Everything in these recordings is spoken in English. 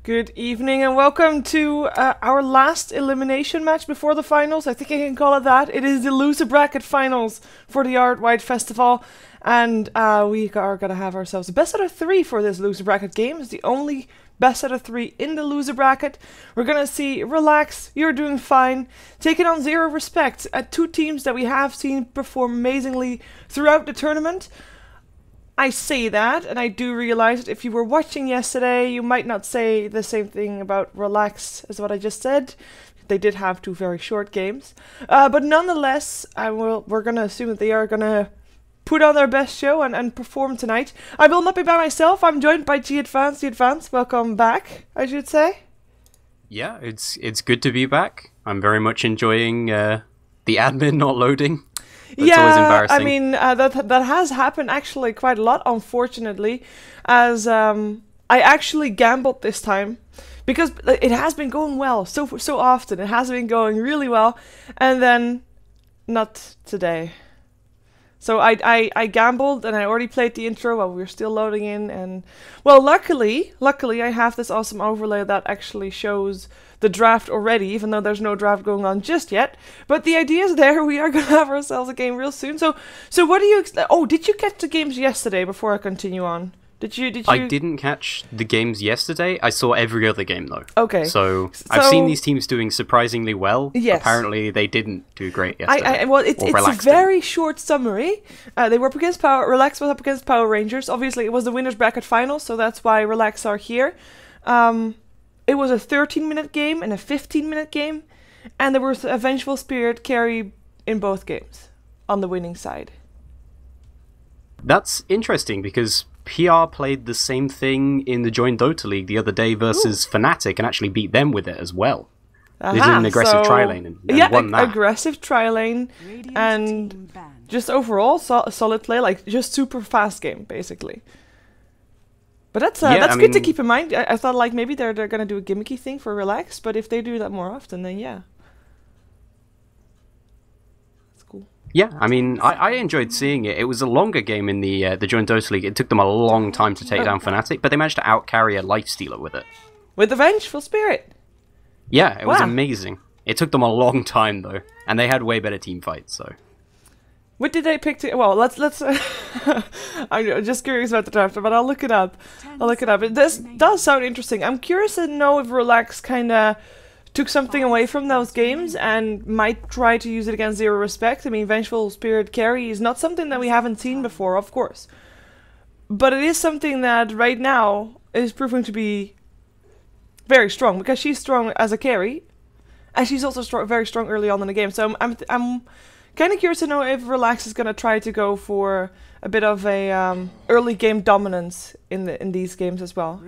Good evening and welcome to our last elimination match before the finals. I think I can call it that. It is the loser bracket finals for the Art Wide Festival. And we are going to have ourselves a best out of 3 for this loser bracket game. It's the only best out of 3 in the loser bracket. We're going to see Relax, You're Doing Fine, taking on 0Respect, two teams that we have seen perform amazingly throughout the tournament. I say that, and I do realize that if you were watching yesterday, you might not say the same thing about Relax as what I just said. They did have 2 very short games. But nonetheless, we're going to assume that they are going to put on their best show and perform tonight. I will not be by myself. I'm joined by G Advance. G Advance, welcome back, I should say. Yeah, it's good to be back. I'm very much enjoying the admin not loading. That's always embarrassing. I mean, that has happened actually quite a lot, unfortunately, as I actually gambled this time, because it has been going well so often. It has been going really well, and then not today. So I gambled, and I already played the intro while we were still loading in, and well, luckily I have this awesome overlay that actually shows the draft already, even though there's no draft going on just yet. But the idea is there. We are gonna have ourselves a game real soon. So what do you? Oh, did you get the games yesterday? Before I continue on, did you? I didn't catch the games yesterday. I saw every other game though. Okay. So I've seen these teams doing surprisingly well. Yes. Apparently they didn't do great yesterday. Well, it's a very short summary. They were up against Relax was up against Power Rangers. Obviously, it was the winners bracket final, so that's why Relax are here. It was a 13-minute game and a 15-minute game, and there was a Vengeful Spirit carry in both games on the winning side. That's interesting because PR played the same thing in the Joint Dota League the other day versus Fnatic and actually beat them with it as well. They did an aggressive tri-lane and won that. Aggressive tri-lane and just overall solid play, like just super fast game basically. But that's good to keep in mind. I thought like maybe they're gonna do a gimmicky thing for Relax, but if they do that more often, then yeah, that's cool. Yeah, I mean, I enjoyed seeing it. It was a longer game in the Joint Dota League. It took them a long time to take down Fnatic, but they managed to out-carry a Lifestealer with it. With the Vengeful Spirit. Yeah, it was amazing. It took them a long time though, and they had way better team fights. So. What did they pick? Well, let's. I'm just curious about the draft, but I'll look it up. This does sound interesting. I'm curious to know if Relax kind of took something away from those games and might try to use it against 0Respect. I mean, Vengeful Spirit carry is not something that we haven't seen before, of course, but it is something that right now is proving to be very strong because she's strong as a carry, and she's also very strong early on in the game. So I'm kind of curious to know if Relax is going to try to go for a bit of a early game dominance in these games as well.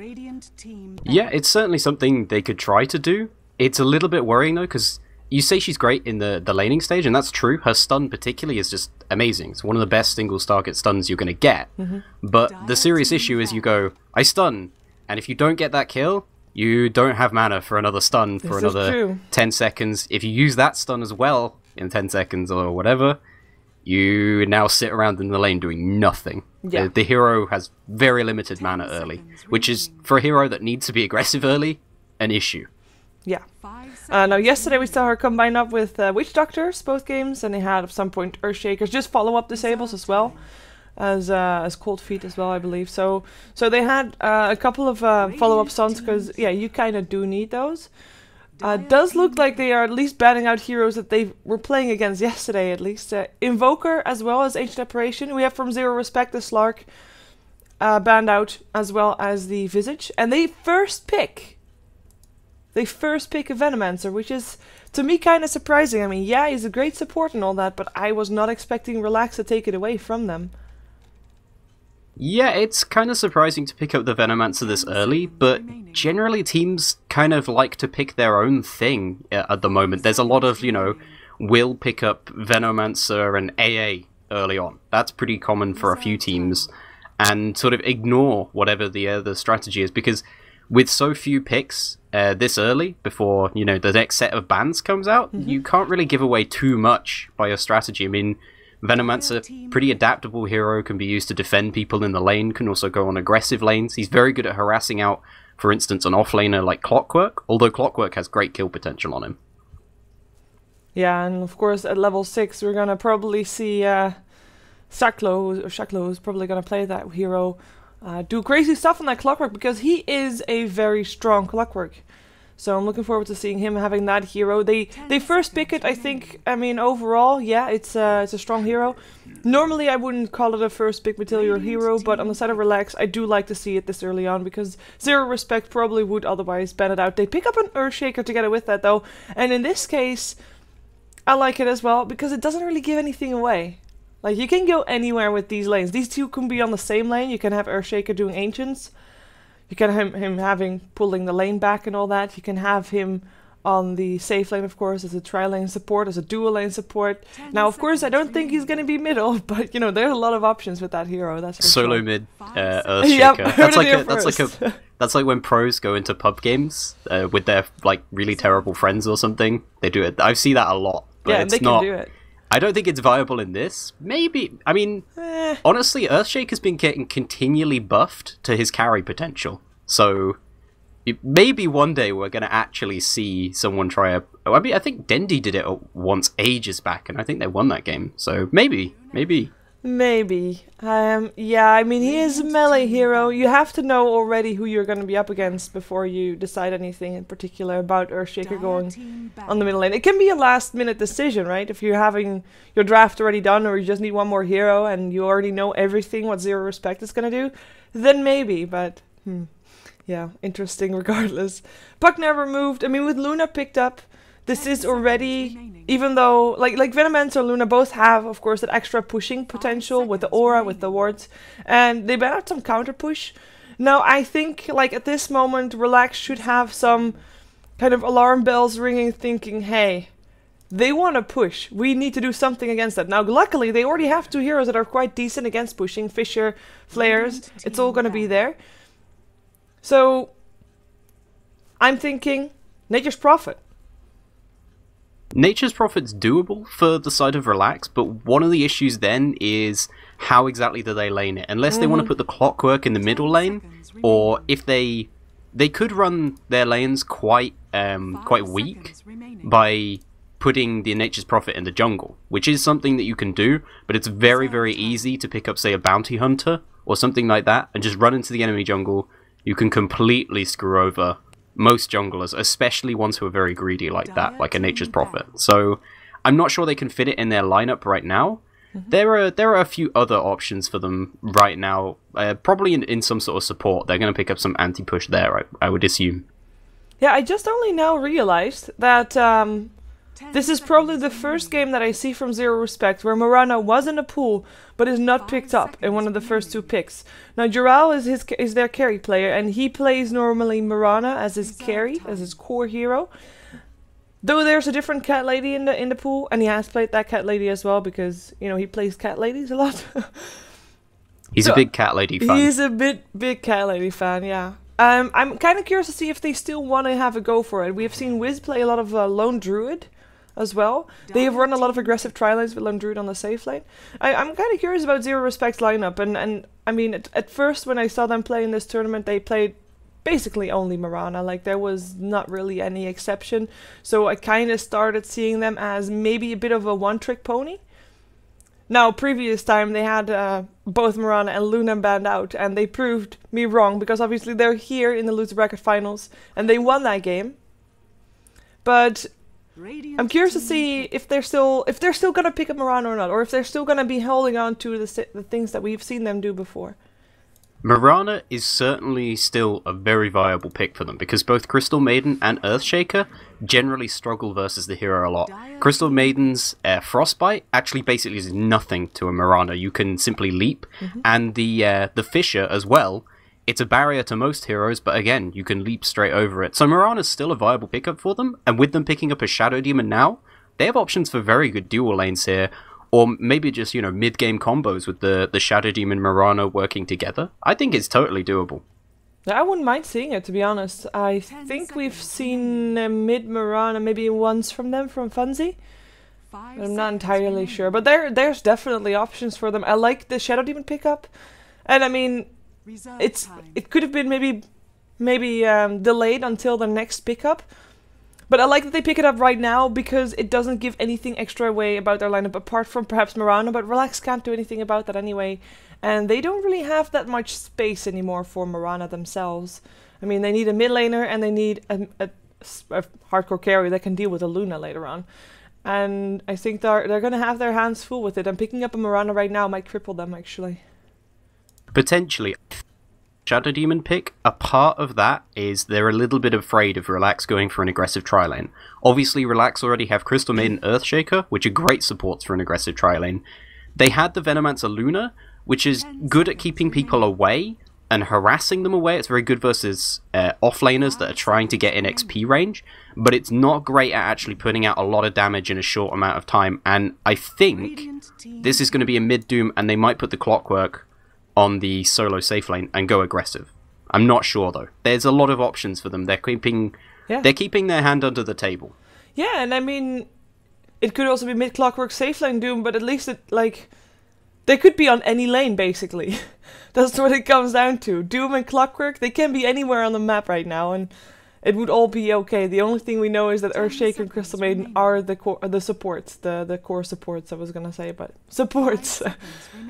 Yeah, it's certainly something they could try to do. It's a little bit worrying though, because you say she's great in the laning stage, and that's true. Her stun particularly is just amazing. It's one of the best single target stuns you're going to get. But the serious issue is you go, I stun, and if you don't get that kill, you don't have mana for another stun for another 10 seconds. If you use that stun as well, in 10 seconds or whatever, you now sit around in the lane doing nothing. Yeah. The hero has very limited mana early, which is, for a hero that needs to be aggressive early, an issue. Yeah. Now, yesterday we saw her combine up with Witch Doctors, both games, and they had at some point Earthshakers, just follow-up disables as well, as Cold Feet as well, I believe. So they had a couple of follow-up stuns, because, yeah, you kind of do need those. Does look like they are at least banning out heroes that they were playing against yesterday, at least. Invoker as well as Ancient Apparition. We have from 0Respect the Slark banned out, as well as the Visage. And they first pick a Venomancer, which is, to me, kind of surprising. I mean, yeah, he's a great support and all that, but I was not expecting Relax to take it away from them. Yeah, it's kind of surprising to pick up the Venomancer this early, but generally teams kind of like to pick their own thing at the moment. There's a lot of, will pick up Venomancer and AA early on. That's pretty common for a few teams, and sort of ignore whatever the strategy is, because with so few picks this early, before, the next set of bans comes out, you can't really give away too much by your strategy. I mean, Venomancer, pretty adaptable hero, can be used to defend people in the lane, can also go on aggressive lanes. He's very good at harassing out for instance, an offlaner like Clockwork, although Clockwork has great kill potential on him. Yeah, and of course at level 6 we're gonna probably see Shaklo is probably gonna play that hero, do crazy stuff on that Clockwork because he is a very strong Clockwork. So I'm looking forward to seeing him having that hero. They first pick it, I think. I mean, overall, yeah, it's a strong hero. Normally, I wouldn't call it a first pick material hero, but on the side of Relax, I do like to see it this early on because 0Respect probably would otherwise ban it out. They pick up an Earthshaker together with that though, and in this case, I like it as well because it doesn't really give anything away. Like, you can go anywhere with these lanes. These two can be on the same lane. You can have Earthshaker doing Ancients. You can have him pulling the lane back and all that. You can have him on the safe lane, of course, as a tri-lane support, as a dual lane support. Now, of course, I don't think he's going to be middle, but, you know, there's a lot of options with that hero. That's for Solo sure. mid, Earthshaker. Yep, that's like when pros go into pub games with their like really terrible friends or something. They do it. I see that a lot. But yeah, it's they not, can do it. I don't think it's viable in this. Maybe. I mean, honestly, Earthshaker's been getting continually buffed to his carry potential. So maybe one day we're going to actually see someone try a... I mean, I think Dendi did it once ages back, and I think they won that game. So maybe. Maybe. Yeah, I mean, he is a melee hero. You have to know already who you're going to be up against before you decide anything in particular about Earthshaker going on the middle lane. It can be a last-minute decision, right? If you're having your draft already done or you just need one more hero and you already know everything what 0Respect is going to do, then maybe, but... yeah, interesting regardless. Puck never moved. I mean, with Luna picked up, this is already, even though, like Venomance or Luna both have, of course, that extra pushing potential with the aura, with the wards, and they ban out some counter push. Now, I think, like, at this moment, Relax should have some kind of alarm bells ringing, thinking, hey, they want to push. We need to do something against that. Now, luckily, they already have two heroes that are quite decent against pushing. Fissure, Flares, it's all going to be there. So, I'm thinking, Nature's Prophet. Nature's Prophet's doable for the side of Relax, but one of the issues then is how exactly do they lane it? Unless they want to put the Clockwork in the middle lane, or if they could run their lanes quite weak by putting the Nature's Prophet in the jungle, which is something that you can do, but it's very, very easy to pick up, say, a Bounty Hunter or something like that, and just run into the enemy jungle. You can completely screw over most junglers, especially ones who are very greedy like that, like a Nature's Prophet. So I'm not sure they can fit it in their lineup right now. There are a few other options for them right now. Probably in some sort of support. They're going to pick up some anti-push there, I would assume. Yeah, I just only now realized that this is probably the first game that I see from 0Respect where Morana was in a pool but is not picked up in one of the first two picks. Now, Jural is their carry player, and he plays normally Morana as his carry, as his core hero. Though there's a different cat lady in the pool, and he has played that cat lady as well because, you know, he plays cat ladies a lot. He's a big cat lady fan. He's a big cat lady fan, yeah. I'm kind of curious to see if they still want to have a go for it. We have seen Wiz play a lot of Lone Druid as well. They have run a lot of aggressive tri-lanes with Lone Druid on the safe lane. I'm kind of curious about 0Respect's lineup, and I mean, at first when I saw them play in this tournament, they played basically only Morana, like there was not really any exception, so I kind of started seeing them as maybe a bit of a one-trick pony. Now, previous time they had both Morana and Luna banned out, and they proved me wrong, because obviously they're here in the loser bracket finals, and they won that game. But I'm curious to see if they're still gonna pick up Morana or not, or if they're still gonna be holding on to the things that we've seen them do before. Morana is certainly still a very viable pick for them, because both Crystal Maiden and Earthshaker generally struggle versus the hero a lot. Crystal Maiden's Frostbite actually basically is nothing to a Morana. You can simply leap, and the Fissure as well. It's a barrier to most heroes, but again, you can leap straight over it. So Morana's still a viable pickup for them, and with them picking up a Shadow Demon now, they have options for very good dual lanes here, or maybe just, you know, mid-game combos with the Shadow Demon Morana working together. I think it's totally doable. I wouldn't mind seeing it, to be honest. I think we've seen mid Morana maybe once from them, from Funzy. I'm not entirely sure, but there's definitely options for them. I like the Shadow Demon pickup, and I mean, it could have been maybe maybe delayed until the next pickup. But I like that they pick it up right now because it doesn't give anything extra away about their lineup apart from perhaps Mirana, but Relax can't do anything about that anyway. And they don't really have that much space anymore for Mirana themselves. I mean, they need a mid laner and they need a hardcore carry that can deal with a Luna later on. And I think they're going to have their hands full with it. And picking up a Mirana right now might cripple them, actually. Potentially. Shadow Demon pick, a part of that is they're a little bit afraid of Relax going for an aggressive tri-lane. Obviously, Relax already have Crystal Maiden Earthshaker, which are great supports for an aggressive tri-lane. They had the Venomancer Luna, which is good at keeping people away and harassing them away. It's very good versus offlaners that are trying to get in XP range, but it's not great at actually putting out a lot of damage in a short amount of time. And I think this is going to be a mid-doom, and they might put the Clockwork on the solo safe lane and go aggressive. I'm not sure though. There's a lot of options for them. They're keeping their hand under the table. Yeah, and I mean, it could also be mid Clockwork safe lane Doom, but at least it they could be on any lane basically. That's what it comes down to. Doom and Clockwork, they can be anywhere on the map right now, and it would all be okay. The only thing we know is that Earthshaker and Crystal Maiden are the supports, the core supports. I was gonna say, but supports,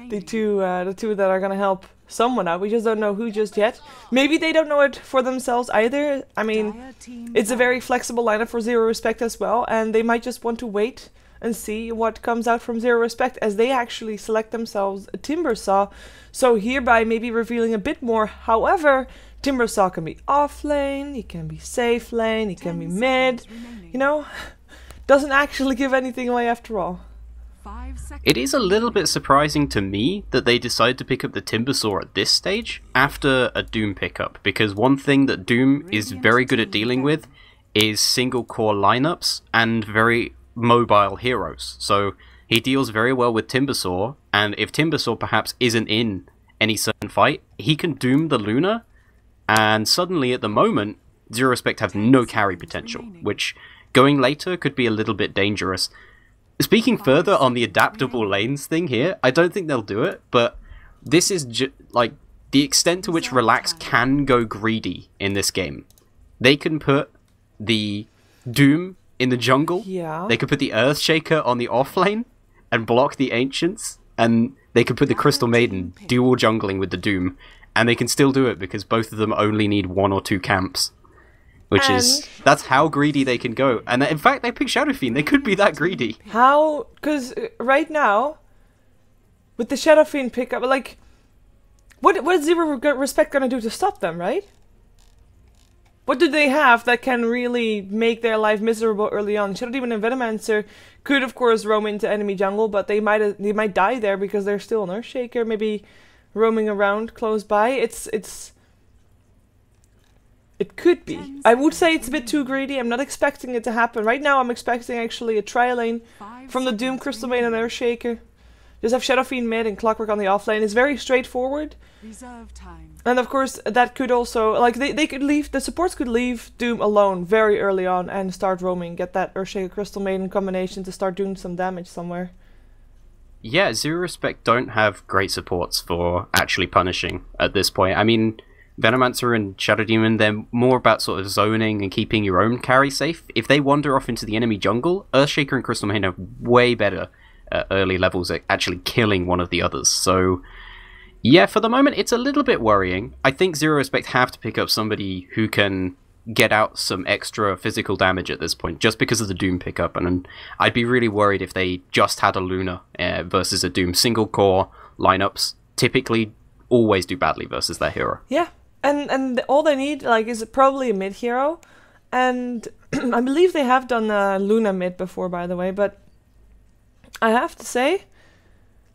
the two that are gonna help someone out. We just don't know who just yet. Maybe they don't know it for themselves either. I mean, it's a very flexible lineup for 0Respect as well, and they might just want to wait and see what comes out from 0Respect as they actually select themselves a Timbersaw. So hereby maybe revealing a bit more. However, Timbersaw can be off lane, he can be safe lane, he can be mid, you know, doesn't actually give anything away after all. It is a little bit surprising to me that they decided to pick up the Timbersaw at this stage after a Doom pickup, because one thing that Doom is very good at dealing with is single core lineups and very mobile heroes. So he deals very well with Timbersaw, and if Timbersaw perhaps isn't in any certain fight, he can Doom the Luna. And suddenly, at the moment, 0Respect have no carry potential, which, going later, could be a little bit dangerous. Speaking further on the adaptable lanes thing here, I don't think they'll do it, but this is, like, the extent to which Relax can go greedy in this game. They can put the Doom in the jungle, they could put the Earthshaker on the offlane, and block the Ancients, and they could put the Crystal Maiden dual jungling with the Doom, and they can still do it because both of them only need 1 or 2 camps. That's how greedy they can go. And in fact, they picked Shadow Fiend. They could be that greedy. How? Because right now, with the Shadow Fiend pickup, like, what is 0Respect going to do to stop them, right? What do they have that can really make their life miserable early on? Shadow Demon and Venomancer could, of course, roam into enemy jungle, but they might die there because they're still an Earthshaker, maybe roaming around close by. It could be. I would say it's a bit too greedy. I'm not expecting it to happen. Right now I'm expecting actually a tri-lane from the Doom, Crystal Maiden and Earthshaker. Just have Shadow Fiend mid and Clockwork on the offlane. It's very straightforward. And of course that could also, like, they could leave, the supports could leave Doom alone very early on and start roaming. Get that Earthshaker Crystal Maiden combination to start doing some damage somewhere. Yeah, 0Respect don't have great supports for actually punishing at this point. I mean, Venomancer and Shadow Demon, they're more about sort of zoning and keeping your own carry safe. If they wander off into the enemy jungle, Earthshaker and Crystal Maiden are way better at early levels at actually killing one of the others. So, yeah, for the moment, it's a little bit worrying. I think 0Respect have to pick up somebody who can get out some extra physical damage at this point, just because of the Doom pickup, and I'd be really worried if they just had a Luna versus a Doom. Single core lineups typically always do badly versus their hero. Yeah, and all they need, like, is probably a mid hero, and I believe they have done Luna mid before, by the way, but I have to say,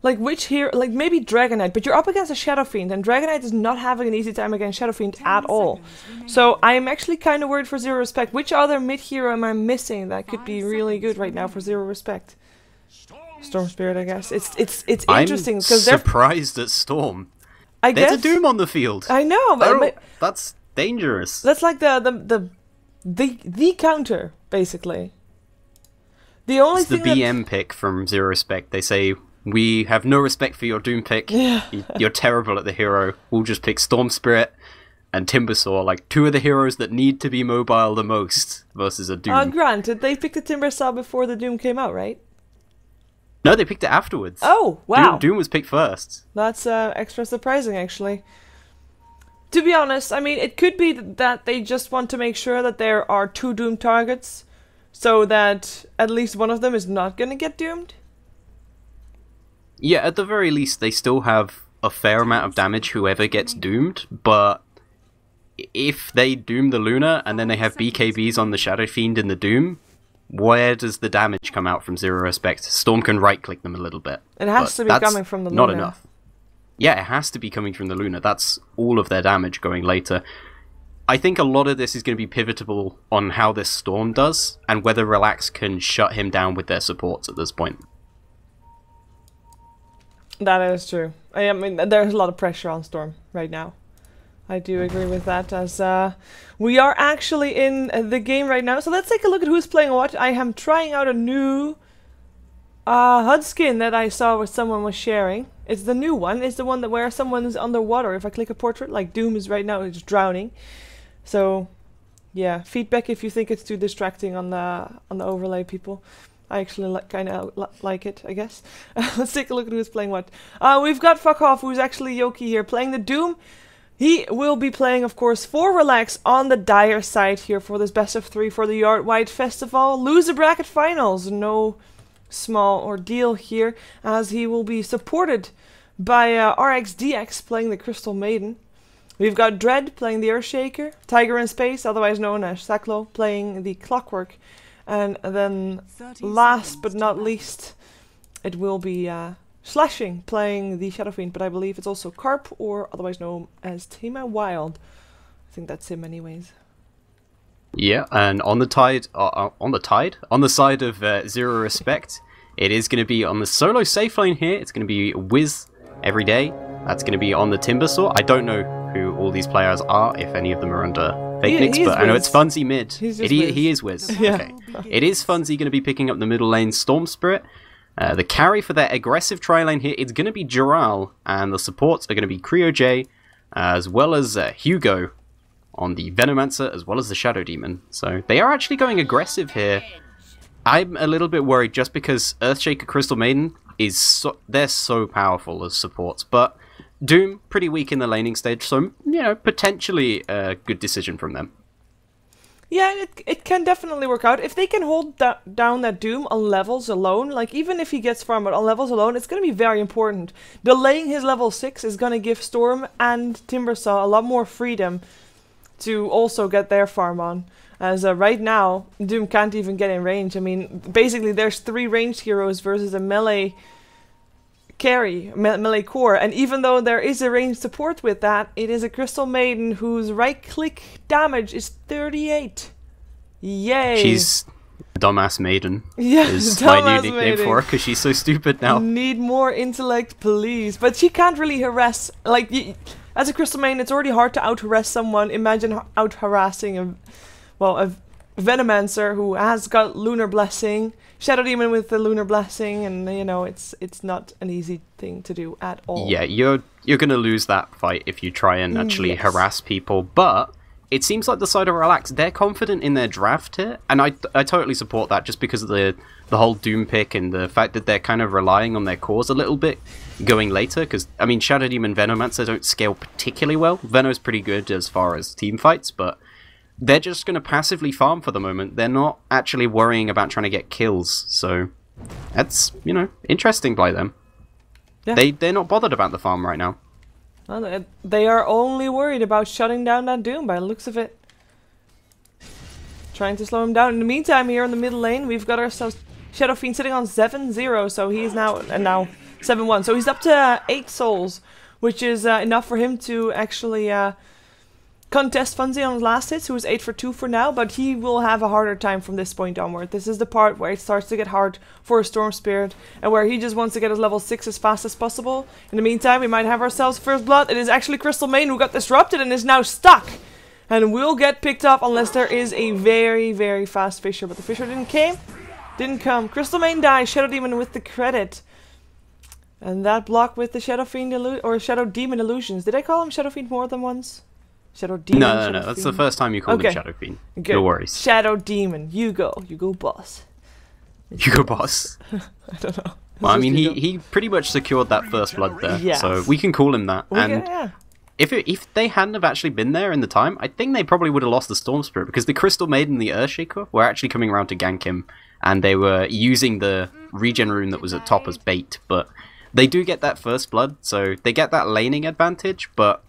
like, which hero, like, maybe Dragonite, but you're up against a Shadow Fiend, and Dragonite is not having an easy time against Shadow Fiend at all. So I am actually kind of worried for 0Respect. Which other mid hero am I missing that could be really good right now for 0Respect? Storm Spirit, I guess. It's interesting because they're surprised at Storm. I guess there's a Doom on the field. I know, but that's dangerous. That's like the counter, basically. The only thing the BM pick from 0Respect. They say, we have no respect for your Doom pick. Yeah. You're terrible at the hero. We'll just pick Storm Spirit. and Timbersaw, like two of the heroes that need to be mobile the most versus a Doom. Granted, they picked the Timbersaw before the Doom came out, right? No, they picked it afterwards. Oh, wow. Doom was picked first. That's extra surprising, actually. To be honest, I mean, it could be that they just want to make sure that there are 2 Doom targets, so that at least one of them is not going to get doomed. Yeah, at the very least, they still have a fair amount of damage whoever gets doomed, but if they doom the Luna and then they have BKBs on the Shadow Fiend in the Doom, where does the damage come out from 0Respect? Storm can right-click them a little bit. It has to be coming from the Luna. Not enough. Yeah, it has to be coming from the Luna. That's all of their damage going later. I think a lot of this is going to be pivotal on how this Storm does, and whether Relax can shut him down with their supports at this point. That is true. I mean, there's a lot of pressure on Storm right now. I do agree with that, as we are actually in the game right now. So let's take a look at who's playing what. I am trying out a new HUD skin that I saw what someone was sharing. It's the new one. It's the one that where someone is underwater. If I click a portrait, like Doom is right now, it's drowning. So, yeah, feedback if you think it's too distracting on the overlay, people. I actually kind of like it, I guess. Let's take a look at who's playing what. We've got Fuck Off, who's actually Yoki here, playing the Doom. He will be playing, of course, for Relax on the Dire side here for this best of 3 for the Yard-Wide Festival. Loser bracket finals, no small ordeal here, as he will be supported by RXDX playing the Crystal Maiden. We've got Dread playing the Earthshaker, Tiger in Space, otherwise known as Saklo, playing the Clockwork. And then, last but not least, it will be Slashing playing the Shadow Fiend, but I believe it's also Carp, or otherwise known as Tima Wild. I think that's him anyways. Yeah, and on the side of 0Respect, it is going to be on the solo safe lane here. It's going to be Wiz every day. That's going to be on the Timbersaw. I don't know who all these players are, if any of them are under fake nicks, but I know it's Funzy mid. He is Wiz. Yeah. Okay. It is Funzy going to be picking up the middle lane Storm Spirit. The carry for their aggressive tri-lane here is going to be Jural, and the supports are going to be Creo J, as well as Hugo on the Venomancer, as well as the Shadow Demon. So they are actually going aggressive here. I'm a little bit worried just because Earthshaker Crystal Maiden they're so powerful as supports, but Doom pretty weak in the laning stage, so potentially a good decision from them. Yeah, it can definitely work out. If they can hold down that Doom on levels alone, like even if he gets farm on levels alone, it's going to be very important. Delaying his level 6 is going to give Storm and Timbersaw a lot more freedom to also get their farm on. As right now, Doom can't even get in range. I mean, basically there's 3 ranged heroes versus a melee carry, melee core, and even though there is a ranged support with that, it is a Crystal Maiden whose right click damage is 38. Yay! She's Dumbass Maiden. Yeah, is my new nickname for her because she's so stupid now. Need more intellect, please. But she can't really harass, like, as a Crystal Maiden, it's already hard to out-harass someone. Imagine out-harassing a Venomancer who has got Lunar Blessing, Shadow Demon with the Lunar Blessing, and it's not an easy thing to do at all. Yeah, you're gonna lose that fight if you try and actually harass people, but it seems like the side of Relax, they're confident in their draft here, and I totally support that just because of the whole Doom pick and the fact that they're kind of relying on their cores a little bit going later, because, I mean, Shadow Demon Venomancer don't scale particularly well. Veno's pretty good as far as team fights, but they're just going to passively farm for the moment. They're not actually worrying about trying to get kills. So that's, interesting by them. Yeah. They're not bothered about the farm right now. Well, they are only worried about shutting down that Doom by the looks of it. Trying to slow him down. In the meantime, here in the middle lane, we've got ourselves Shadow Fiend sitting on 7-0. So he's now 7-1. So he's up to 8 souls, which is enough for him to actually contest Funzy on his last hits, who is 8 for 2 for now, but he will have a harder time from this point onward. This is the part where it starts to get hard for a Storm Spirit, and where he just wants to get his level 6 as fast as possible. In the meantime, we might have ourselves First Blood. It is actually Crystal Maiden who got disrupted and is now stuck, and will get picked up unless there is a very, very fast Fissure, but the Fissure didn't come. Crystal Maiden dies, Shadow Demon with the credit. And that block with the Shadow Fiend or Shadow Demon illusions. Did I call him Shadow Fiend more than once? Shadow Demon? No, that's the first time you called him Shadow Fiend. Good. No worries. Shadow Demon. You go boss. You go boss. I don't know. Well, I mean, he pretty much secured that first blood there, Yes. so we can call him that. Yeah. If they hadn't have actually been there in the time, I think they probably would have lost the Storm Spirit, because the Crystal Maiden and the Earthshaker were actually coming around to gank him, and they were using the regen rune that was at top as bait, but they do get that first blood, so they get that laning advantage, but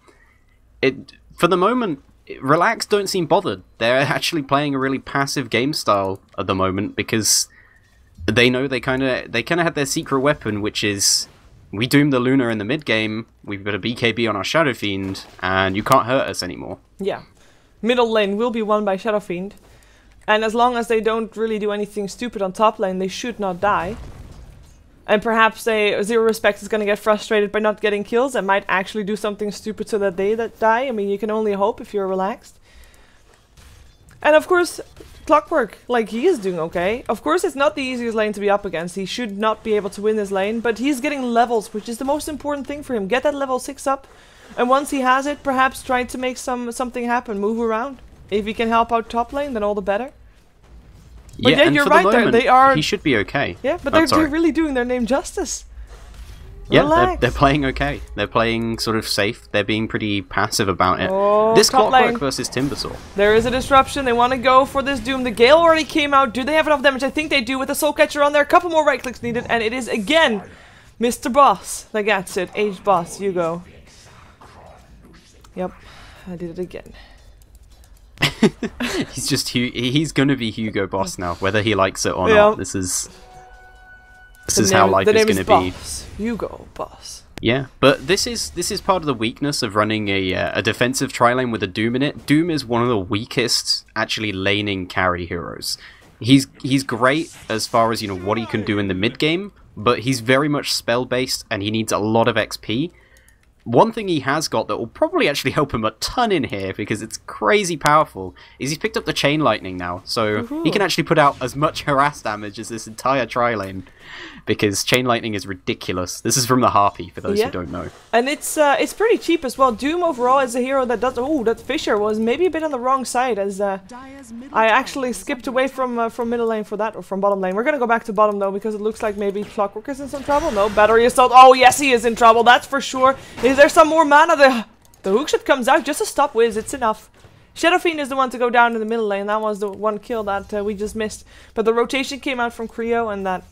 for the moment, Relax don't seem bothered. They're actually playing a really passive game style at the moment, because they know they kind of have their secret weapon, which is, we doom the Luna in the mid game, we've got a BKB on our Shadow Fiend, and you can't hurt us anymore. Yeah. Middle lane will be won by Shadow Fiend. And as long as they don't really do anything stupid on top lane, they should not die. And perhaps 0Respect is going to get frustrated by not getting kills and might actually do something stupid so that they die. I mean, you can only hope if you're relaxed. And of course, Clockwork, like, he is doing okay. Of course, it's not the easiest lane to be up against. He should not be able to win this lane, but he's getting levels, which is the most important thing for him. Get that level 6 up, and once he has it, perhaps try to make something happen, move around. If he can help out top lane, then all the better. But yeah, you're right there. They are. He should be okay. Yeah, but they're really doing their name justice. Yeah, they're playing okay. They're playing sort of safe. They're being pretty passive about it. Oh, this Clockwork versus Timbersaw. There is a disruption. They want to go for this Doom. The Gale already came out. Do they have enough damage? I think they do with the Soul Catcher on there. A couple more right clicks needed, and it is again Mr. Boss that gets it. Aged Boss, you go. Yep, I did it again. He's gonna be Hugo Boss now, whether he likes it or not. This is how life is gonna be. Hugo Boss. Yeah, but this is part of the weakness of running a defensive tri-lane with a Doom in it. Doom is one of the weakest actually laning carry heroes. He's great as far as, you know, what he can do in the mid game, but he's very much spell based and he needs a lot of XP. One thing he has got that will probably actually help him a ton in here, because it's crazy powerful, is he's picked up the Chain Lightning now, so he can actually put out as much harass damage as this entire tri-lane, because Chain Lightning is ridiculous. This is from the Harpy, for those who don't know. And it's pretty cheap as well. Doom overall is a hero that does... Oh, that Fisher was maybe a bit on the wrong side, as I actually skipped away from middle lane for that, or from bottom lane. We're gonna go back to bottom though, because it looks like maybe Clockwork is in some trouble. No, Battery Assault. Oh yes, he is in trouble, that's for sure. Is there some more mana? The hookshot comes out just to stop Wiz, it's enough. Shadow Fiend is the one to go down in the middle lane. That was the one kill that we just missed. But the rotation came out from Creo, and that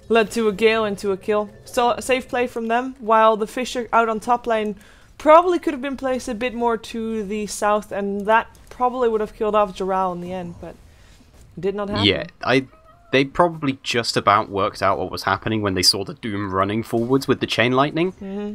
led to a Gale into a kill. So a safe play from them, while the Fisher out on top lane probably could have been placed a bit more to the south, and that probably would have killed off Joral in the end, but it did not happen. Yeah, they probably just about worked out what was happening when they saw the Doom running forwards with the Chain Lightning,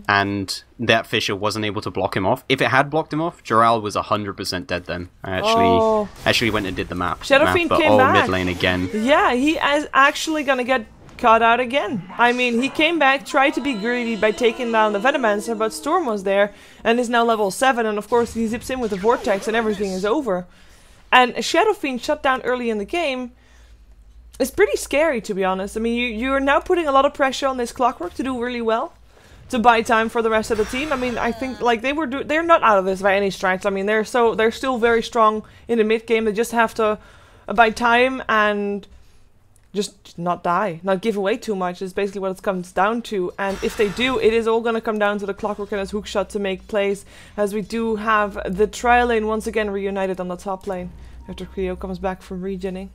and that Fisher wasn't able to block him off. If it had blocked him off, Joral was 100% dead then. I actually went and did the map. Shadow Fiend came back. Mid lane again. Yeah, he is actually gonna get caught out again. I mean, he came back, tried to be greedy by taking down the Venomancer, but Storm was there, and is now level 7, and of course he zips in with the Vortex and everything is over. And Shadow Fiend shut down early in the game. It's pretty scary, to be honest. I mean, you're now putting a lot of pressure on this Clockwork to do really well, to buy time for the rest of the team. I mean, I think like they're not out of this by any stretch. I mean, they're still very strong in the mid game. They just have to buy time and just not die, not give away too much. Is basically what it comes down to. And if they do, it is all going to come down to the Clockwork and his hookshot to make plays, as we do have the tri lane once again reunited on the top lane after Creo comes back from regening.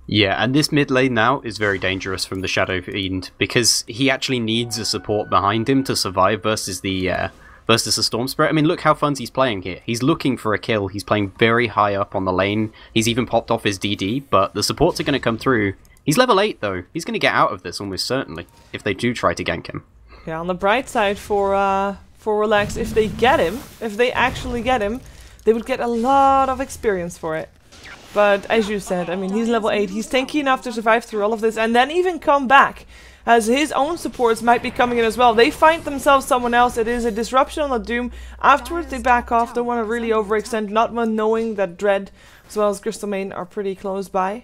Yeah, and this mid lane now is very dangerous from the Shadow Fiend, because he actually needs a support behind him to survive versus the Storm Spirit. I mean, look how Funzy's playing here. He's looking for a kill. He's playing very high up on the lane. He's even popped off his DD, but the supports are going to come through. He's level 8 though. He's going to get out of this almost certainly if they do try to gank him. Yeah, on the bright side for Relax, if they get him, if they actually get him, they would get a lot of experience for it. But as you said, I mean, he's level 8. He's tanky enough to survive through all of this and then even come back, as his own supports might be coming in as well. They find themselves someone else. It is a disruption on the Doom. Afterwards, they back off. Don't want to really overextend, not one knowing that Dread as well as Crystal Maiden are pretty close by.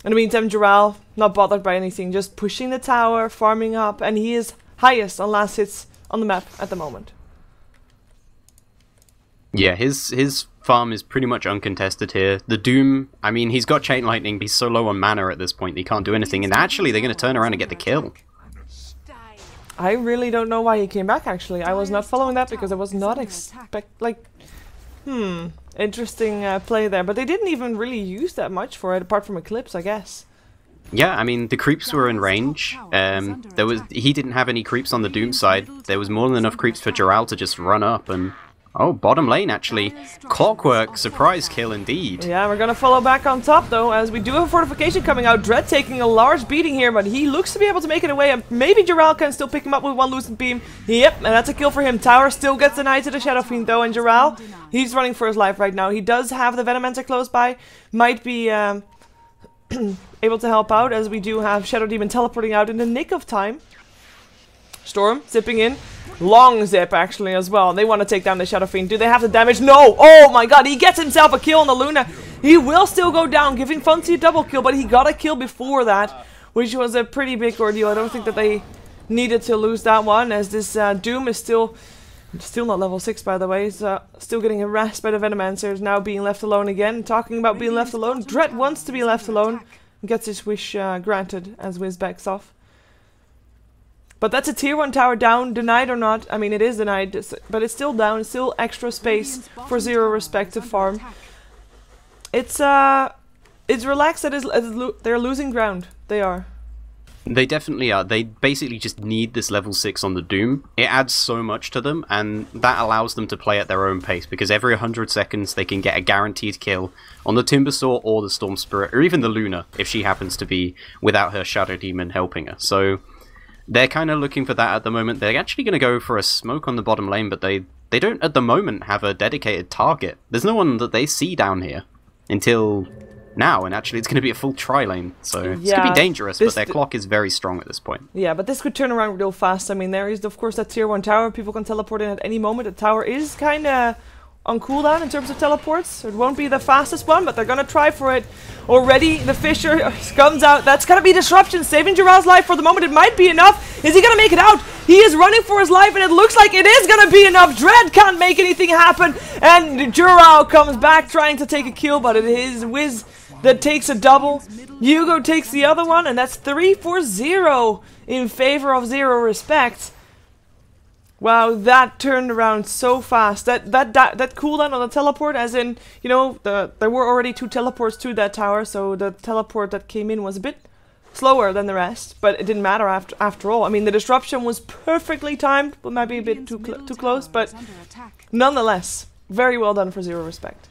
In the meantime, Joral, not bothered by anything, just pushing the tower, farming up, and he is highest on last hits on the map at the moment. Yeah, his farm is pretty much uncontested here. The Doom, I mean, he's got Chain Lightning, but he's so low on mana at this point that he can't do anything. And actually, they're going to turn around and get the kill. I really don't know why he came back, actually. I was not following that because I was not interesting play there. But they didn't even really use that much for it, apart from Eclipse, I guess. Yeah, I mean, the creeps were in range. He didn't have any creeps on the Doom side. There was more than enough creeps for Giral to just run up and... Oh, bottom lane, actually. Clockwork, surprise kill indeed. Yeah, we're gonna follow back on top, though, as we do have a fortification coming out. Dread taking a large beating here, but he looks to be able to make it away. And maybe Giral can still pick him up with one Lucent Beam. Yep, and that's a kill for him. Tower still gets denied to the Shadow Fiend, though, and Giral, he's running for his life right now. He does have the Venomancer close by. Might be able to help out, as we do have Shadow Demon teleporting out in the nick of time. Storm zipping in. Long zip, actually, as well. They want to take down the Shadow Fiend. Do they have the damage? No! Oh my god, he gets himself a kill on the Luna. He will still go down, giving Funzy a double kill, but he got a kill before that, which was a pretty big ordeal. I don't think that they needed to lose that one, as this Doom is still not level 6, by the way. He's still getting harassed by the Venomancer, now being left alone again. Talking about being left alone, Dread wants to be left alone. Gets his wish granted as Wiz backs off. But that's a tier 1 tower down, denied or not. I mean, it is denied, but it's still down. It's still extra space for 0Respect to farm. It's relaxed that they're losing ground. They are. They definitely are. They basically just need this level 6 on the Doom. It adds so much to them, and that allows them to play at their own pace, because every 100 seconds they can get a guaranteed kill on the Timbersaw or the Storm Spirit, or even the Luna, if she happens to be without her Shadow Demon helping her. So... they're kind of looking for that at the moment. They're actually going to go for a smoke on the bottom lane, but they don't at the moment have a dedicated target. There's no one that they see down here until now, and actually it's going to be a full tri-lane, so it's going to be dangerous, but their clock is very strong at this point. Yeah, but this could turn around real fast. I mean, there is, of course, that tier 1 tower. People can teleport in at any moment. The tower is kind of on cooldown in terms of teleports. It won't be the fastest one, but they're going to try for it. Already, the Fisher comes out. That's going to be disruption, saving Jiral's life for the moment. It might be enough. Is he going to make it out? He is running for his life, and it looks like it is going to be enough. Dread can't make anything happen, and Jiral comes back trying to take a kill, but it is Wiz that takes a double. Hugo takes the other one, and that's 3-4-0 in favor of 0Respect. Wow, that turned around so fast. That cooldown on the teleport, as in, you know, there were already 2 teleports to that tower, so the teleport that came in was a bit slower than the rest, but it didn't matter after all. I mean, the disruption was perfectly timed, but might be a bit too close, but nonetheless, very well done for 0Respect.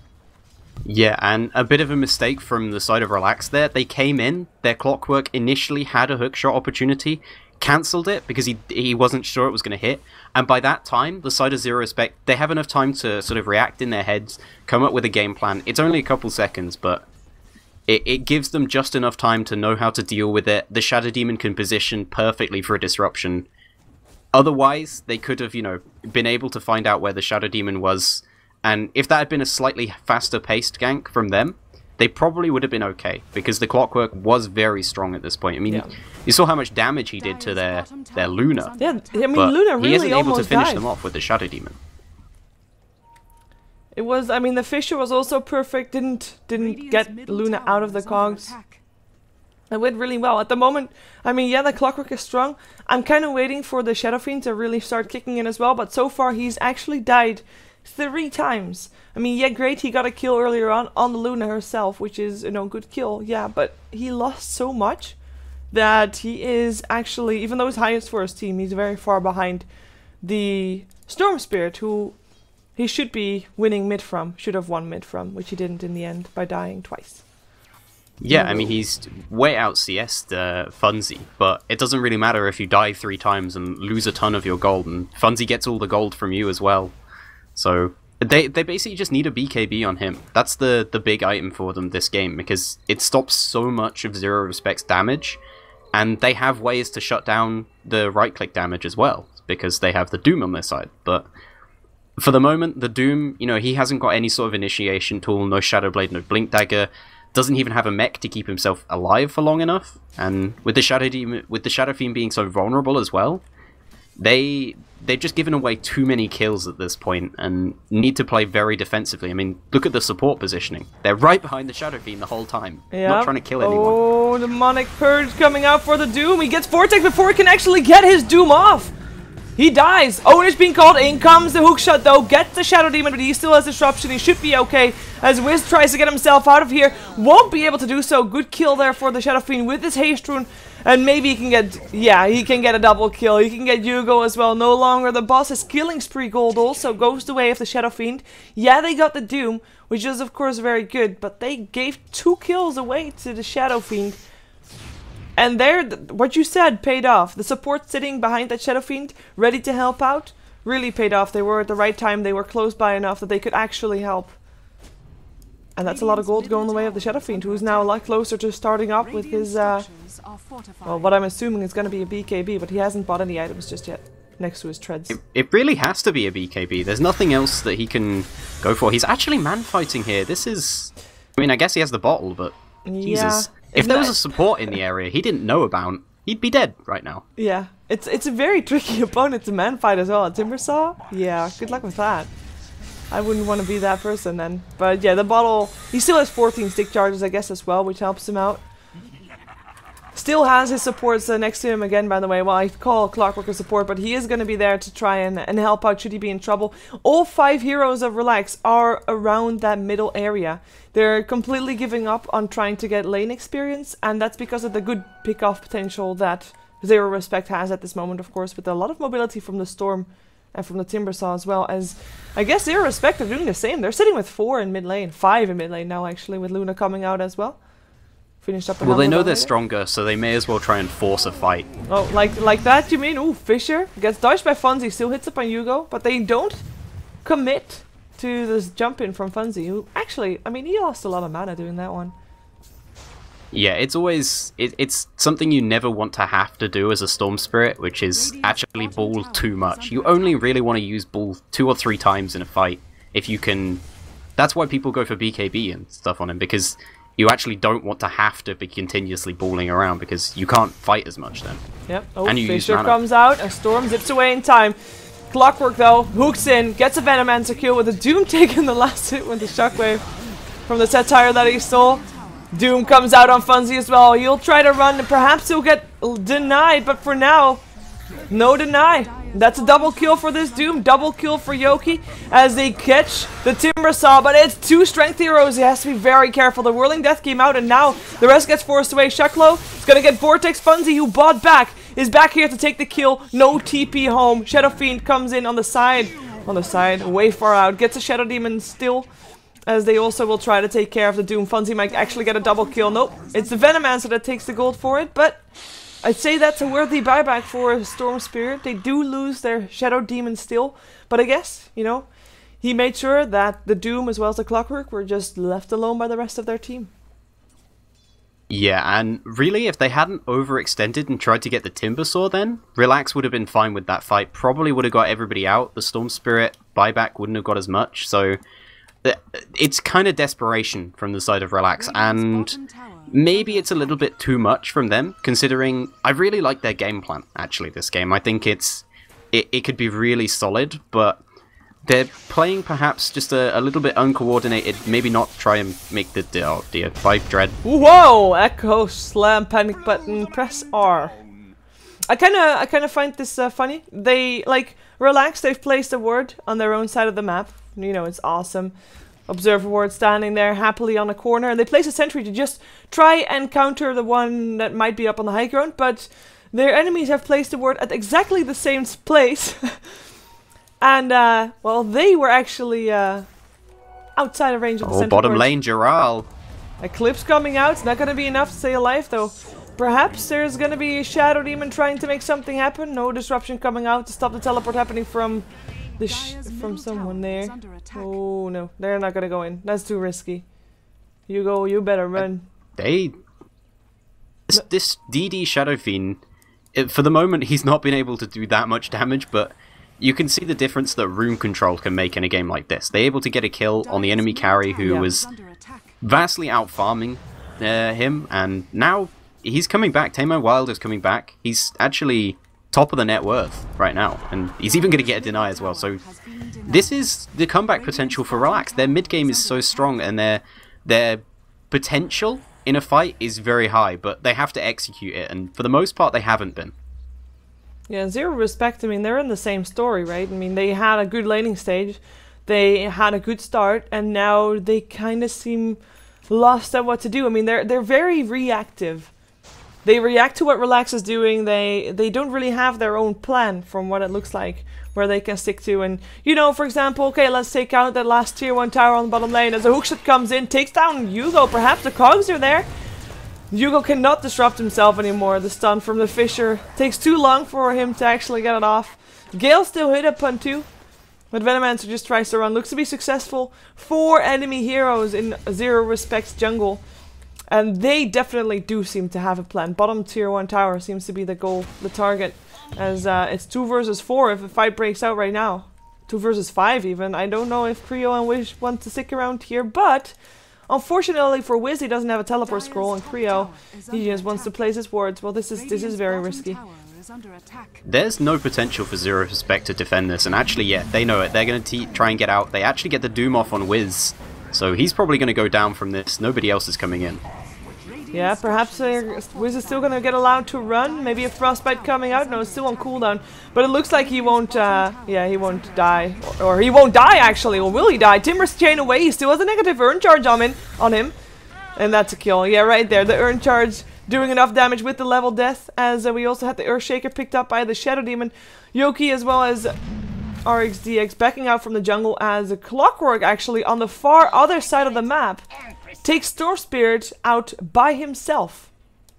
Yeah, and a bit of a mistake from the side of Relax there. They came in, their Clockwork initially had a hookshot opportunity, cancelled it because he wasn't sure it was going to hit, and by that time, the side of 0Respect, they have enough time to sort of react in their heads, come up with a game plan. It's only a couple seconds, but it gives them just enough time to know how to deal with it. The Shadow Demon can position perfectly for a disruption. Otherwise, they could have, you know, been able to find out where the Shadow Demon was, and if that had been a slightly faster paced gank from them, they probably would have been okay, because the Clockwork was very strong at this point. I mean, you saw how much damage he did to their Luna. Yeah, I mean, Luna really he isn't able to finish died. them off with the Shadow Demon. It was, I mean, the Fisher was also perfect, didn't get Luna out of the cogs. It went really well. At the moment, I mean, yeah, the Clockwork is strong. I'm kind of waiting for the Shadow Fiend to really start kicking in as well, but so far he's actually died 3 times. I mean, yeah, great, he got a kill earlier on the Luna herself, which is, you know, good kill, yeah, but he lost so much that he is actually, even though he's highest for his team, he's very far behind the Storm Spirit, who he should be winning mid from, should have won mid from, which he didn't in the end by dying twice. Yeah, I mean, he's way out CS'd Funzy, but it doesn't really matter if you die 3 times and lose a ton of your gold, and Funzy gets all the gold from you as well. So they basically just need a BKB on him. That's the big item for them this game, because it stops so much of 0Respect's damage, and they have ways to shut down the right-click damage as well, because they have the Doom on their side. But for the moment, the Doom, you know, he hasn't got any sort of initiation tool, no Shadow Blade, no Blink Dagger, doesn't even have a mech to keep himself alive for long enough, and with the Shadow Demon, with the Shadow Fiend being so vulnerable as well, they they've just given away too many kills at this point and need to play very defensively. I mean, look at the support positioning. They're right behind the Shadow Fiend the whole time, not trying to kill anyone. Oh, demonic purge coming out for the Doom. He gets Vortex before he can actually get his Doom off. He dies. Owen is being called. In comes the hook shot though. Gets the Shadow Demon, but he still has disruption. He should be okay as Wiz tries to get himself out of here. Won't be able to do so. Good kill there for the Shadow Fiend with his haste rune. And maybe he can get, yeah, he can get a double kill. He can get Hugo as well. No longer the boss. His killing spree gold also goes the way of the Shadow Fiend. Yeah, they got the Doom, which is of course very good, but they gave 2 kills away to the Shadow Fiend. And there, what you said paid off. The support sitting behind that Shadow Fiend, ready to help out, really paid off. They were at the right time. They were close by enough that they could actually help. And that's a lot of gold going the way of the Shadow Fiend, who's now a lot closer to starting up with his, well, what I'm assuming is going to be a BKB, but he hasn't bought any items just yet, next to his treads. It really has to be a BKB. There's nothing else that he can go for. He's actually man-fighting here. This is... I mean, I guess he has the bottle, but... Jesus. If there was a support in the area he didn't know about, he'd be dead right now. Yeah. It's a very tricky opponent to man-fight as well. A Timbersaw? Yeah, good luck with that. I wouldn't want to be that person then. But yeah, the bottle... He still has 14 stick charges, I guess, as well, which helps him out. Still has his supports next to him again, by the way. Well, I call Clockwork a support, but he is going to be there to try and help out should he be in trouble. All 5 heroes of Relax are around that middle area. They're completely giving up on trying to get lane experience, and that's because of the good pick-off potential that 0Respect has at this moment, of course, with a lot of mobility from the Storm and from the Timbersaw as well, as I guess 0Respect are doing the same. They're sitting with 4 in mid lane, 5 in mid lane now actually, with Luna coming out as well. Finished up. Well, they know they're stronger, so they may as well try and force a fight. Oh, like that you mean? Ooh, Fisher gets dodged by Funzy, still hits up on Hugo, but they don't commit to this jump in from Funzy, who actually, I mean, he lost a lot of mana doing that one. Yeah, it's always, it's something you never want to have to do as a Storm Spirit, which is actually ball too much. You only really want to use ball 2 or 3 times in a fight if you can. That's why people go for BKB and stuff on him, because you actually don't want to have to be continuously balling around, because you can't fight as much then. Yep. Oh, and you Fisher comes out, and Storm zips away in time. Clockwork though, hooks in, gets a Venomancer kill with a Doom taking the last hit with the Shockwave from the Satire that he stole. Doom comes out on Funzy as well. He'll try to run and perhaps he'll get denied, but for now, no deny. That's a double kill for this Doom, double kill for Yoki as they catch the Timbersaw, but it's 2 strength heroes. He has to be very careful. The Whirling Death came out and now the rest gets forced away. Shucklow is going to get Vortex. Funzy, who bought back, is back here to take the kill. No TP home. Shadow Fiend comes in on the side, way far out. Gets a Shadow Demon still, as they also will try to take care of the Doom. Funzy might actually get a double kill. Nope, it's the Venomancer that takes the gold for it, but I'd say that's a worthy buyback for Storm Spirit. They do lose their Shadow Demon still, but I guess, you know, he made sure that the Doom as well as the Clockwork were just left alone by the rest of their team. Yeah, and really, if they hadn't overextended and tried to get the Timbersaw then, Relax would have been fine with that fight. Probably would have got everybody out. The Storm Spirit buyback wouldn't have got as much, so it's kind of desperation from the side of Relax, and maybe it's a little bit too much from them, considering I really like their game plan, actually, this game. I think it could be really solid, but they're playing perhaps just a little bit uncoordinated. Maybe not try and make the... Oh dear, 5 Dread. Whoa! Echo, slam, panic button, press R. I kind of find this funny. They, like, Relax, they've placed a ward on their own side of the map. You know, it's awesome. Observer ward standing there happily on a corner, and they place a sentry to just try and counter the one that might be up on the high ground, but their enemies have placed a ward at exactly the same place. And, well, they were actually outside of range of the sentry. Bottom ward. lane, Giral. Eclipse coming out. It's not going to be enough to stay alive, though. Perhaps there's going to be a Shadow Demon trying to make something happen. No disruption coming out to stop the teleport happening from from someone there. Oh no, they're not gonna go in. That's too risky. You better run. This DD Shadow Fiend, for the moment, he's not been able to do that much damage, but you can see the difference that Rune Control can make in a game like this. They're able to get a kill on the enemy carry who was vastly out farming him, and now he's coming back. Tamer Wild is coming back. He's actually top of the net worth right now, and he's even going to get a deny as well. So this is the comeback potential for Relax. Their mid game is so strong, and their potential in a fight is very high, but they have to execute it, and for the most part, they haven't been. Yeah, 0Respect, I mean, they're in the same story, right? I mean, they had a good laning stage, they had a good start, and now they kind of seem lost at what to do. I mean, they're very reactive. They react to what Relax is doing. They don't really have their own plan from what it looks like where they can stick to. And, you know, for example, okay, let's take out that last tier 1 tower on the bottom lane as a hookshot comes in, takes down Hugo. Perhaps the cogs are there. Hugo cannot disrupt himself anymore. The stun from the Fisher takes too long for him to actually get it off. Gale still hit upon 2. But Venomancer just tries to run. Looks to be successful. 4 enemy heroes in 0Respect's jungle. And they definitely do seem to have a plan. Bottom tier 1 tower seems to be the goal, the target. As it's 2 versus 4 if a fight breaks out right now. 2 versus 5 even. I don't know if Creo and Wish want to stick around here, but unfortunately for Wiz, he doesn't have a teleport scroll, and Creo, he just wants to place his wards. Well, this is very risky. There's no potential for 0Respect to defend this, and actually, yeah, they know it. They're going to try and get out. They actually get the Doom off on Wiz, so he's probably going to go down from this. Nobody else is coming in. Yeah, perhaps Wiz is still going to get allowed to run. Maybe a Frostbite coming out. No, it's still on cooldown. But it looks like he won't, yeah, he won't die. Or he won't die, actually. Or will he die? Timber's chain away. He still has a negative Urn Charge on him. And that's a kill. Yeah, right there. The Urn Charge doing enough damage with the level death. As we also had the Earthshaker picked up by the Shadow Demon. Yoki as well as RXDX backing out from the jungle as a Clockwork actually on the far other side of the map takes Storm Spirit out by himself.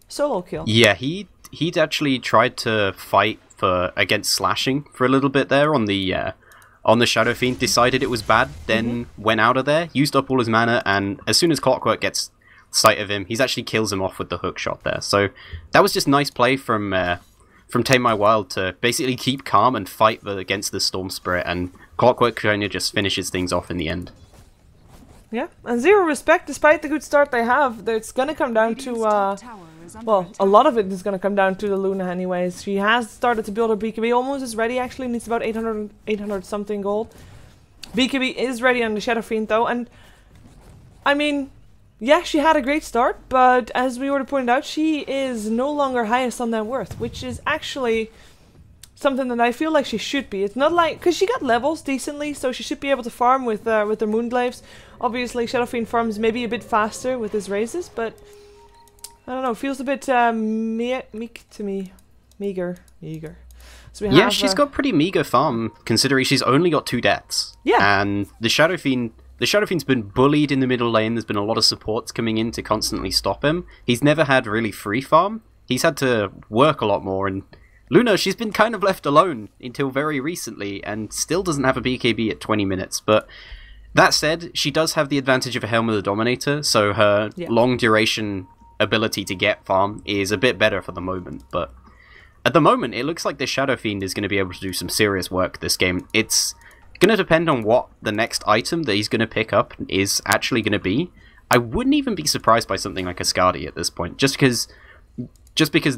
Solo kill. Yeah, he'd actually tried to fight against slashing for a little bit there on the Shadow Fiend, decided it was bad, then went out of there, used up all his mana, and as soon as Clockwork gets sight of him, he actually kills him off with the hook shot there. So that was just nice play from Tame My Wild to basically keep calm and fight against the Storm Spirit, and Clockwork kind of just finishes things off in the end. Yeah, and 0Respect, despite the good start they have, it's gonna come down to, well, a lot of it is gonna come down to the Luna anyways. She has started to build her BKB, almost is ready actually, needs about 800 something gold. BKB is ready on the Shadow Fiend though, and, I mean, yeah, she had a great start, but as we already pointed out, she is no longer highest on net worth, which is actually something that I feel like she should be. It's not like, because she got levels decently, so she should be able to farm with the Moonglaves. Obviously, Shadow Fiend farms maybe a bit faster with his raises, but I don't know, feels a bit meek to me. Meager. So yeah, she's got pretty meager farm, considering she's only got 2 deaths. Yeah. And the Shadow Fiend's been bullied in the middle lane. There's been a lot of supports coming in to constantly stop him. He's never had really free farm. He's had to work a lot more, and Luna, she's been kind of left alone until very recently, and still doesn't have a BKB at 20 minutes, but that said, she does have the advantage of a Helm of the Dominator, so her long duration ability to get farm is a bit better for the moment, but at the moment, it looks like the Shadow Fiend is going to be able to do some serious work this game. It's going to depend on what the next item that he's going to pick up is actually going to be. I wouldn't even be surprised by something like a Skadi at this point, just because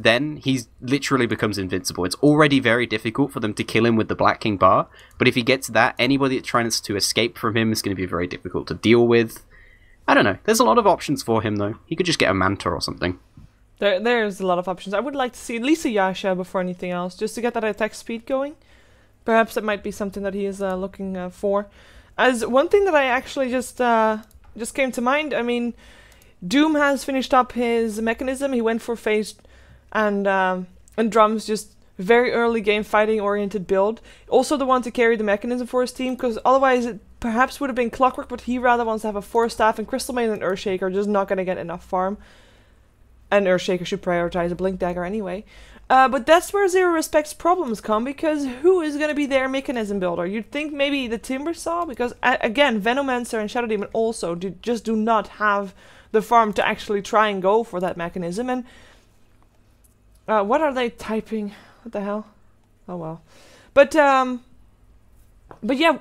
then he literally becomes invincible. It's already very difficult for them to kill him with the Black King bar, but if he gets that, anybody that tries to escape from him is going to be very difficult to deal with. I don't know. There's a lot of options for him, though. He could just get a Manta or something. There's a lot of options. I would like to see at least a Yasha before anything else, just to get that attack speed going. Perhaps it might be something that he is looking for. As one thing that I actually just came to mind, I mean, Doom has finished up his mechanism. He went for phase and Drums, just very early game fighting oriented build. Also the one to carry the mechanism for his team, because otherwise it perhaps would have been Clockwork, but he rather wants to have a 4-staff, and Crystal Maiden and Earthshaker are just not going to get enough farm. And Earthshaker should prioritize a Blink Dagger anyway. But that's where 0Respect's problems come, because who is going to be their mechanism builder? You'd think maybe the Timbersaw, because again, Venomancer and Shadow Demon also just do not have the farm to actually try and go for that mechanism. And what are they typing? What the hell? Oh well. But yeah,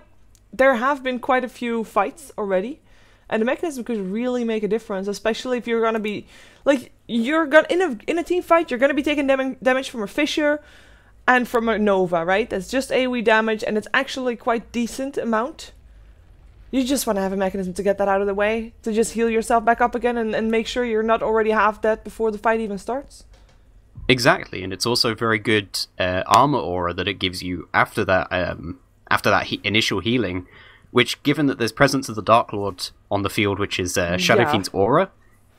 there have been quite a few fights already, and the mechanism could really make a difference, especially if you're gonna be like in a team fight, you're gonna be taking damage from a Fisher, and from a Nova, right? That's just AoE damage, and it's actually quite decent amount. You just want to have a mechanism to get that out of the way, to just heal yourself back up again and make sure you're not already half dead before the fight even starts. Exactly, and it's also very good armor aura that it gives you after that initial healing, which, given that there's presence of the Dark Lord on the field, which is Shadow Fiend's aura,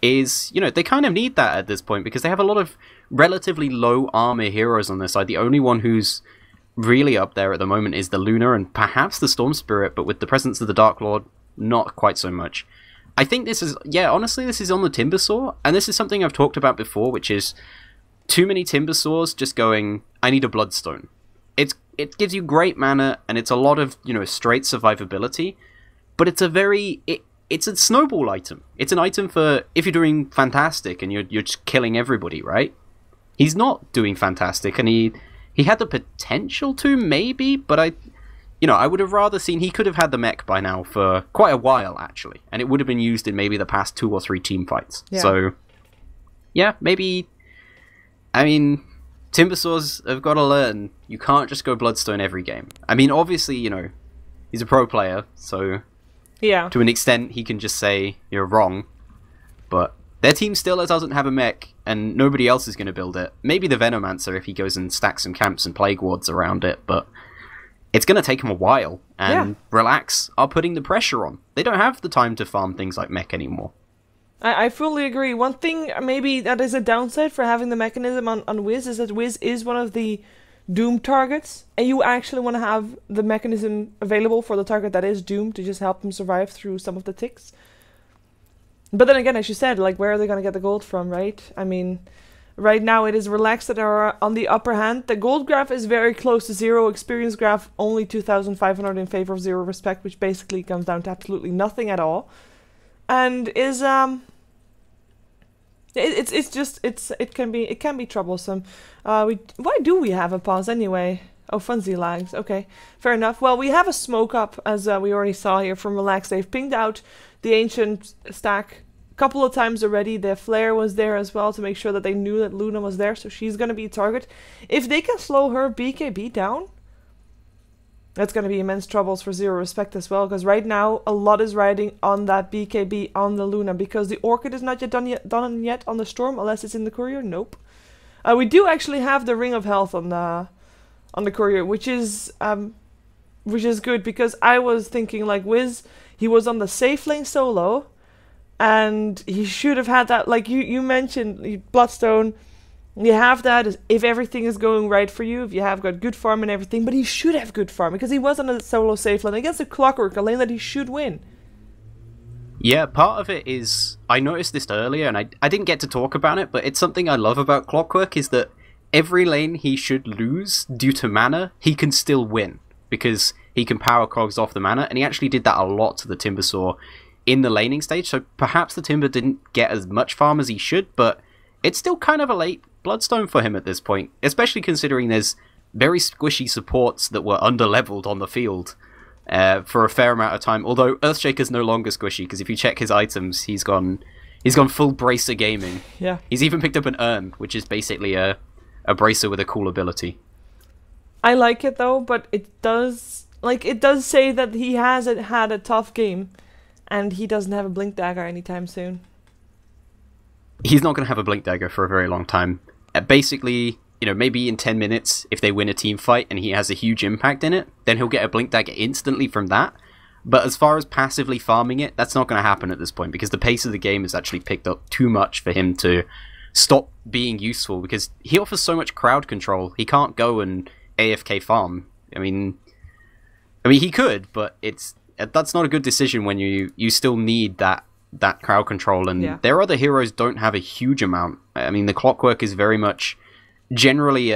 is, you know, they kind of need that at this point because they have a lot of relatively low armor heroes on their side. The only one who's really up there at the moment is the Luna and perhaps the Storm Spirit, but with the presence of the Dark Lord, not quite so much. I think this is, honestly, this is on the Timbersaw, and this is something I've talked about before, which is too many Timbersaws just going, I need a Bloodstone. It gives you great mana, and it's a lot of, you know, straight survivability, but it's it's a snowball item. It's an item for if you're doing fantastic and you're just killing everybody, right? He's not doing fantastic, and he had the potential to, maybe, but I would have rather seen, he could have had the mech by now for quite a while, actually, and it would have been used in maybe the past 2 or 3 team fights. Yeah. So, yeah, maybe, I mean, Timbersaws have got to learn, you can't just go Bloodstone every game. I mean, obviously, you know, he's a pro player, so yeah, to an extent, he can just say, you're wrong, but their team still doesn't have a mech, and nobody else is going to build it. Maybe the Venomancer if he goes and stacks some camps and Plague Wards around it, but it's going to take him a while, and Relax are putting the pressure on. They don't have the time to farm things like mech anymore. I fully agree. One thing maybe that is a downside for having the mechanism on Wiz is that Wiz is one of the doomed targets, and you actually want to have the mechanism available for the target that is doomed to just help him survive through some of the ticks. But then again, as you said, like, where are they going to get the gold from, right? I mean, right now it is Relax that are on the upper hand. The gold graph is very close to 0. Experience graph only 2,500 in favor of 0Respect, which basically comes down to absolutely nothing at all. And is it can be troublesome. Why do we have a pause anyway? Oh, Funzy lags. Okay, fair enough. Well, we have a smoke up, as we already saw here from Relax. They've pinged out the Ancient stack a couple of times already. The Flare was there as well to make sure that they knew that Luna was there, so she's going to be a target. If they can slow her BKB down, that's going to be immense troubles for 0Respect as well, because right now a lot is riding on that BKB on the Luna, because the Orchid is not yet done yet on the Storm, unless it's in the Courier. Nope. We do actually have the Ring of Health on the Courier, which is good, because I was thinking, like, Wiz, he was on the safe lane solo, and he should have had that, like you mentioned, Bloodstone. You have that if everything is going right for you, if you have got good farm and everything, but he should have good farm, because he was on a solo safe lane against a Clockwork, a lane that he should win. Yeah, part of it is, I noticed this earlier, and I didn't get to talk about it, but it's something I love about Clockwork, is that every lane he should lose due to mana, he can still win, because he can power cogs off the mana, and he actually did that a lot to the Timbersaw in the laning stage, so perhaps the Timber didn't get as much farm as he should, but it's still kind of a late Bloodstone for him at this point, especially considering there's very squishy supports that were under-leveled on the field for a fair amount of time, although Earthshaker's no longer squishy, because if you check his items, he's gone full Bracer Gaming. Yeah. He's even picked up an Urn, which is basically a Bracer with a cool ability. I like it though, but it does say that he hasn't had a tough game, and he doesn't have a Blink Dagger anytime soon. He's not going to have a Blink Dagger for a very long time. Basically, you know, maybe in 10 minutes, if they win a team fight and he has a huge impact in it, then he'll get a Blink Dagger instantly from that. But as far as passively farming it, that's not going to happen at this point, because the pace of the game has actually picked up too much for him to stop being useful, because he offers so much crowd control. He can't go and AFK farm. I mean he could, but that's not a good decision when you still need that crowd control, and their other heroes don't have a huge amount. I mean, the Clockwork is very much generally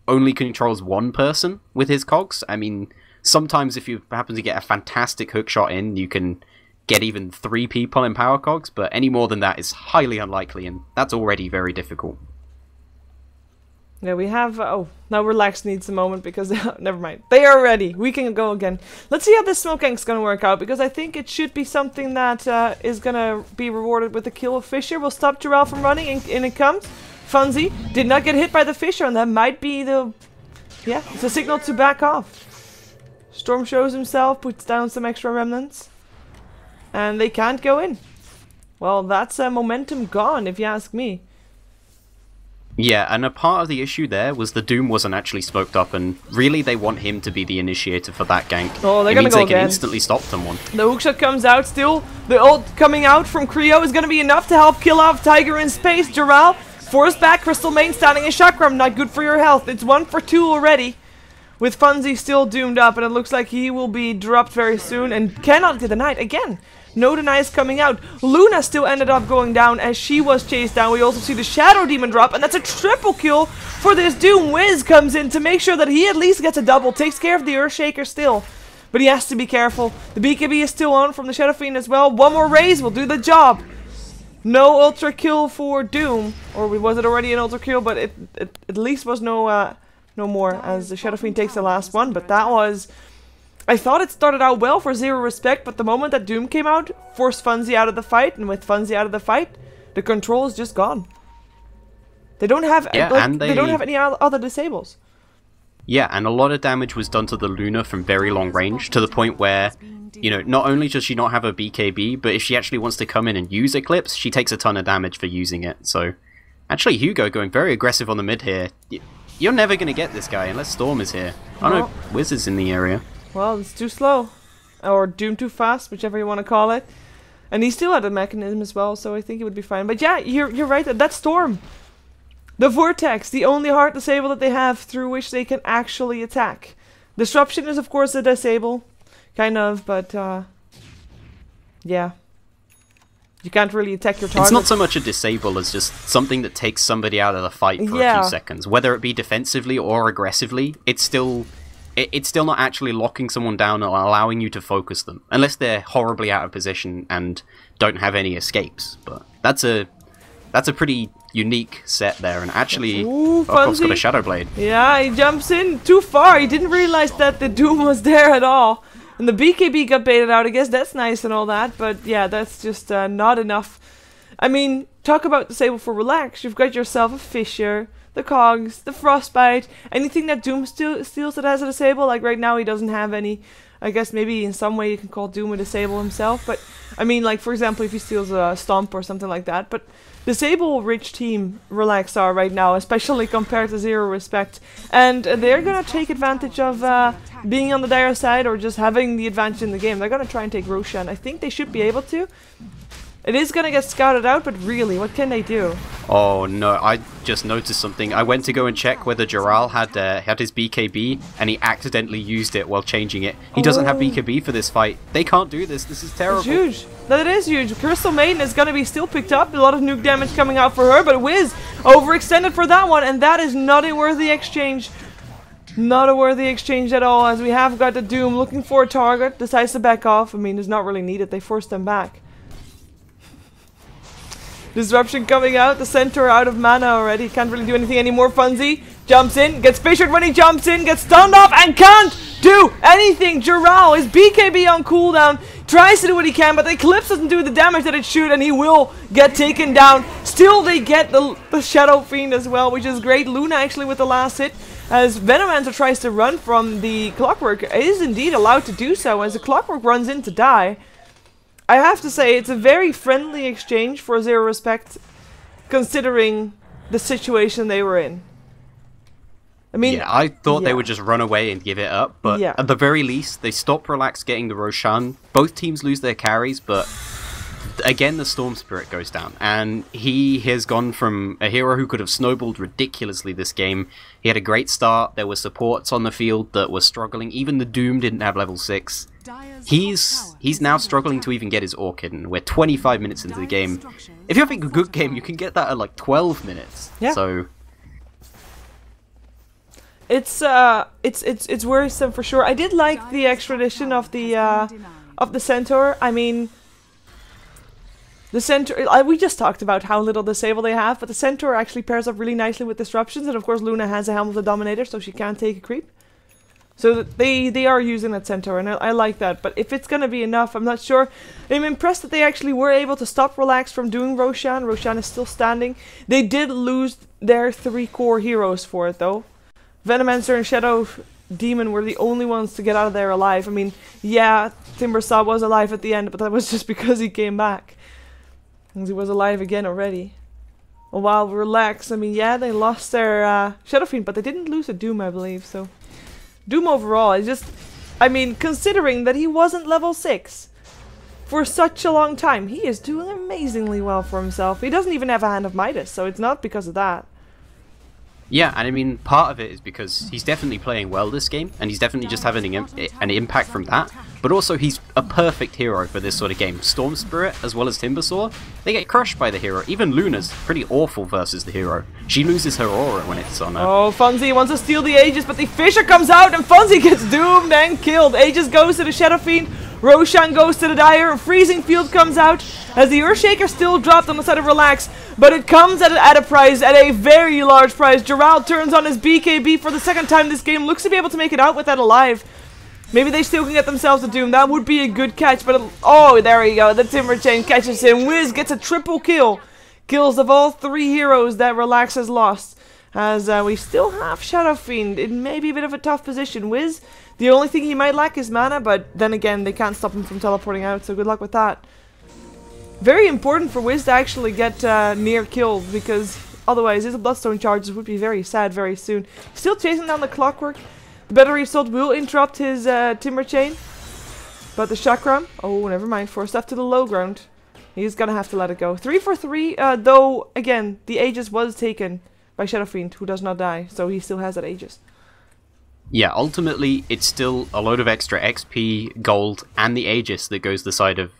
only controls one person with his cogs. I mean, sometimes if you happen to get a fantastic hook shot in, you can get even 3 people in power cogs, but any more than that is highly unlikely, and that's already very difficult. Yeah, we have... oh, now Relax needs a moment, because... never mind. They are ready. We can go again. Let's see how this smoke gank's gonna work out, because I think it should be something that is gonna be rewarded with the kill of Fisher. We'll stop Jarrell from running, and in it comes. Funzy did not get hit by the Fisher, and that might be the Yeah, it's a signal to back off. Storm shows himself, puts down some extra remnants. And they can't go in. Well, that's momentum gone, if you ask me. Yeah, and a part of the issue there was the Doom wasn't actually smoked up, and really they want him to be the initiator for that gank. Oh, they're it gonna means go they can again. instantly stop someone. The hookshot comes out still. The ult coming out from Creo is gonna be enough to help kill off Tiger in space. Joral forced back. Crystal Main standing in chakram. Not good for your health. It's 1 for 2 already. With Funzy still doomed up, and it looks like he will be dropped very soon and cannot get denied again. No denies coming out. Luna still ended up going down as she was chased down. We also see the Shadow Demon drop, and that's a triple kill for this Doom. Wiz comes in to make sure that he at least gets a double. Takes care of the Earthshaker still, but he has to be careful. The BKB is still on from the Shadow Fiend as well. One more raise will do the job. No ultra kill for Doom, or was it already an ultra kill? But it at least was no more as the Shadow Fiend takes the last one. But that was... I thought it started out well for 0Respect, but the moment that Doom came out, forced Funzy out of the fight, and with Funzy out of the fight, the control is just gone. They don't have they don't have any other disables. Yeah, and a lot of damage was done to the Luna from very long range, to the point where, you know, not only does she not have a BKB, but if she actually wants to come in and use Eclipse, she takes a ton of damage for using it. So, actually Hugo going very aggressive on the mid here. You're never going to get this guy unless Storm is here. Oh no, Wiz is in the area. Well, it's too slow. Or Doom too fast, whichever you want to call it. And he still had a mechanism as well, so I think he would be fine. But yeah, you're right, that Storm. The Vortex, the only hard disable that they have through which they can actually attack. Disruption is of course a disable. Kind of, but yeah. You can't really attack your target. It's not so much a disable as just something that takes somebody out of the fight for a few seconds. Whether it be defensively or aggressively, it's still not actually locking someone down or allowing you to focus them. Unless they're horribly out of position and don't have any escapes. But that's a pretty unique set there, and actually Volkov's got a Shadow Blade. Yeah, he jumps in too far. He didn't realize that the Doom was there at all. And the BKB got baited out. I guess that's nice and all that, but yeah, that's just not enough. I mean, talk about disable for relax. You've got yourself a Fissure, the Cogs, the Frostbite, anything that Doom steals that has a disable. Like right now he doesn't have any. I guess maybe in some way you can call Doom a disable himself, but I mean, like for example if he steals a Stomp or something like that. But disable rich team Relax are right now, especially compared to 0Respect, and they're gonna take advantage of being on the dire side or just having the advantage in the game. They're gonna try and take Roshan. I think they should be able to. It is gonna get scouted out, but really, what can they do? Oh no, I just noticed something. I went to go and check whether Joral had his BKB, and he accidentally used it while changing it. He doesn't have BKB for this fight. They can't do this. This is terrible. It's huge. That is huge. Crystal Maiden is gonna be still picked up. A lot of nuke damage coming out for her, but Wiz overextended for that one, and that is not a worthy exchange. Not a worthy exchange at all, as we have got the Doom looking for a target, decides to back off. I mean, it's not really needed. They forced them back. Disruption coming out, the Centaur out of mana already, can't really do anything anymore. Funzy jumps in, gets fissured when he jumps in, gets stunned off and can't do anything. Joral is BKB on cooldown, tries to do what he can, but the Eclipse doesn't do the damage that it should, and he will get taken down. Still they get the Shadow Fiend as well, which is great. Luna actually with the last hit, as Venomancer tries to run from the Clockwork, is indeed allowed to do so, as the Clockwork runs in to die. I have to say, it's a very friendly exchange for 0Respect, considering the situation they were in. I mean, yeah, I thought they would just run away and give it up, but yeah. At the very least, they stop Relax getting the Roshan. Both teams lose their carries, but again, the Storm Spirit goes down, and he has gone from a hero who could have snowballed ridiculously this game. He had a great start. There were supports on the field that were struggling. Even the Doom didn't have level 6. He's now struggling to even get his Orchid, and we're 25 minutes into the game. If you're having a good game, you can get that at like 12 minutes. Yeah. So it's worrisome for sure. I did like the extra addition of the Centaur. I mean, the Centaur, we just talked about how little disable they have, but the Centaur actually pairs up really nicely with Disruptions, and of course Luna has a Helm of the Dominator, so she can't take a creep. So they are using that Centaur, and I like that. But if it's going to be enough, I'm not sure. I'm impressed that they actually were able to stop Relax from doing Roshan. Roshan is still standing. They did lose their 3 core heroes for it, though. Venomancer and Shadow Demon were the only ones to get out of there alive. I mean, yeah, Timbersaw was alive at the end, but that was just because he came back. Because he was alive again already. While Relax, I mean, yeah, they lost their Shadow Fiend, but they didn't lose a Doom, I believe, so... Doom overall is just... I mean, considering that he wasn't level 6 for such a long time, he is doing amazingly well for himself. He doesn't even have a Hand of Midas, so it's not because of that. Yeah, and I mean, part of it is because he's definitely playing well this game, and he's definitely just having an impact from that, but also he's a perfect hero for this sort of game. Storm Spirit, as well as Timbersaw, they get crushed by the hero. Even Luna's pretty awful versus the hero. She loses her aura when it's on her. Oh, Fonzie wants to steal the Aegis, but the Fisher comes out, and Fonzie gets doomed and killed. Aegis goes to the Shadow Fiend, Roshan goes to the Dire, Freezing Field comes out, as the Earthshaker still dropped on the side of Relax, but it comes at a price, at a very large price. Gerald turns on his BKB for the second time this game, looks to be able to make it out with that alive. Maybe they still can get themselves a Doom, that would be a good catch, but oh, there we go, the Timber Chain catches him. Wiz gets a triple kill, kills of all 3 heroes that Relax has lost. As we still have Shadow Fiend, it may be a bit of a tough position. Wiz, the only thing he might lack is mana, but then again, they can't stop him from teleporting out, so good luck with that. Very important for Wiz to actually get near killed, because otherwise his Bloodstone charges would be very sad very soon. Still chasing down the Clockwork. The Battery Assault will interrupt his Timber Chain. But the Chakram, oh never mind, forced up to the low ground. He's gonna have to let it go. 3 for 3, though again, the Aegis was taken by Shadow Fiend, who does not die, so he still has that Aegis. Yeah, ultimately, it's still a load of extra XP, gold, and the Aegis that goes the side of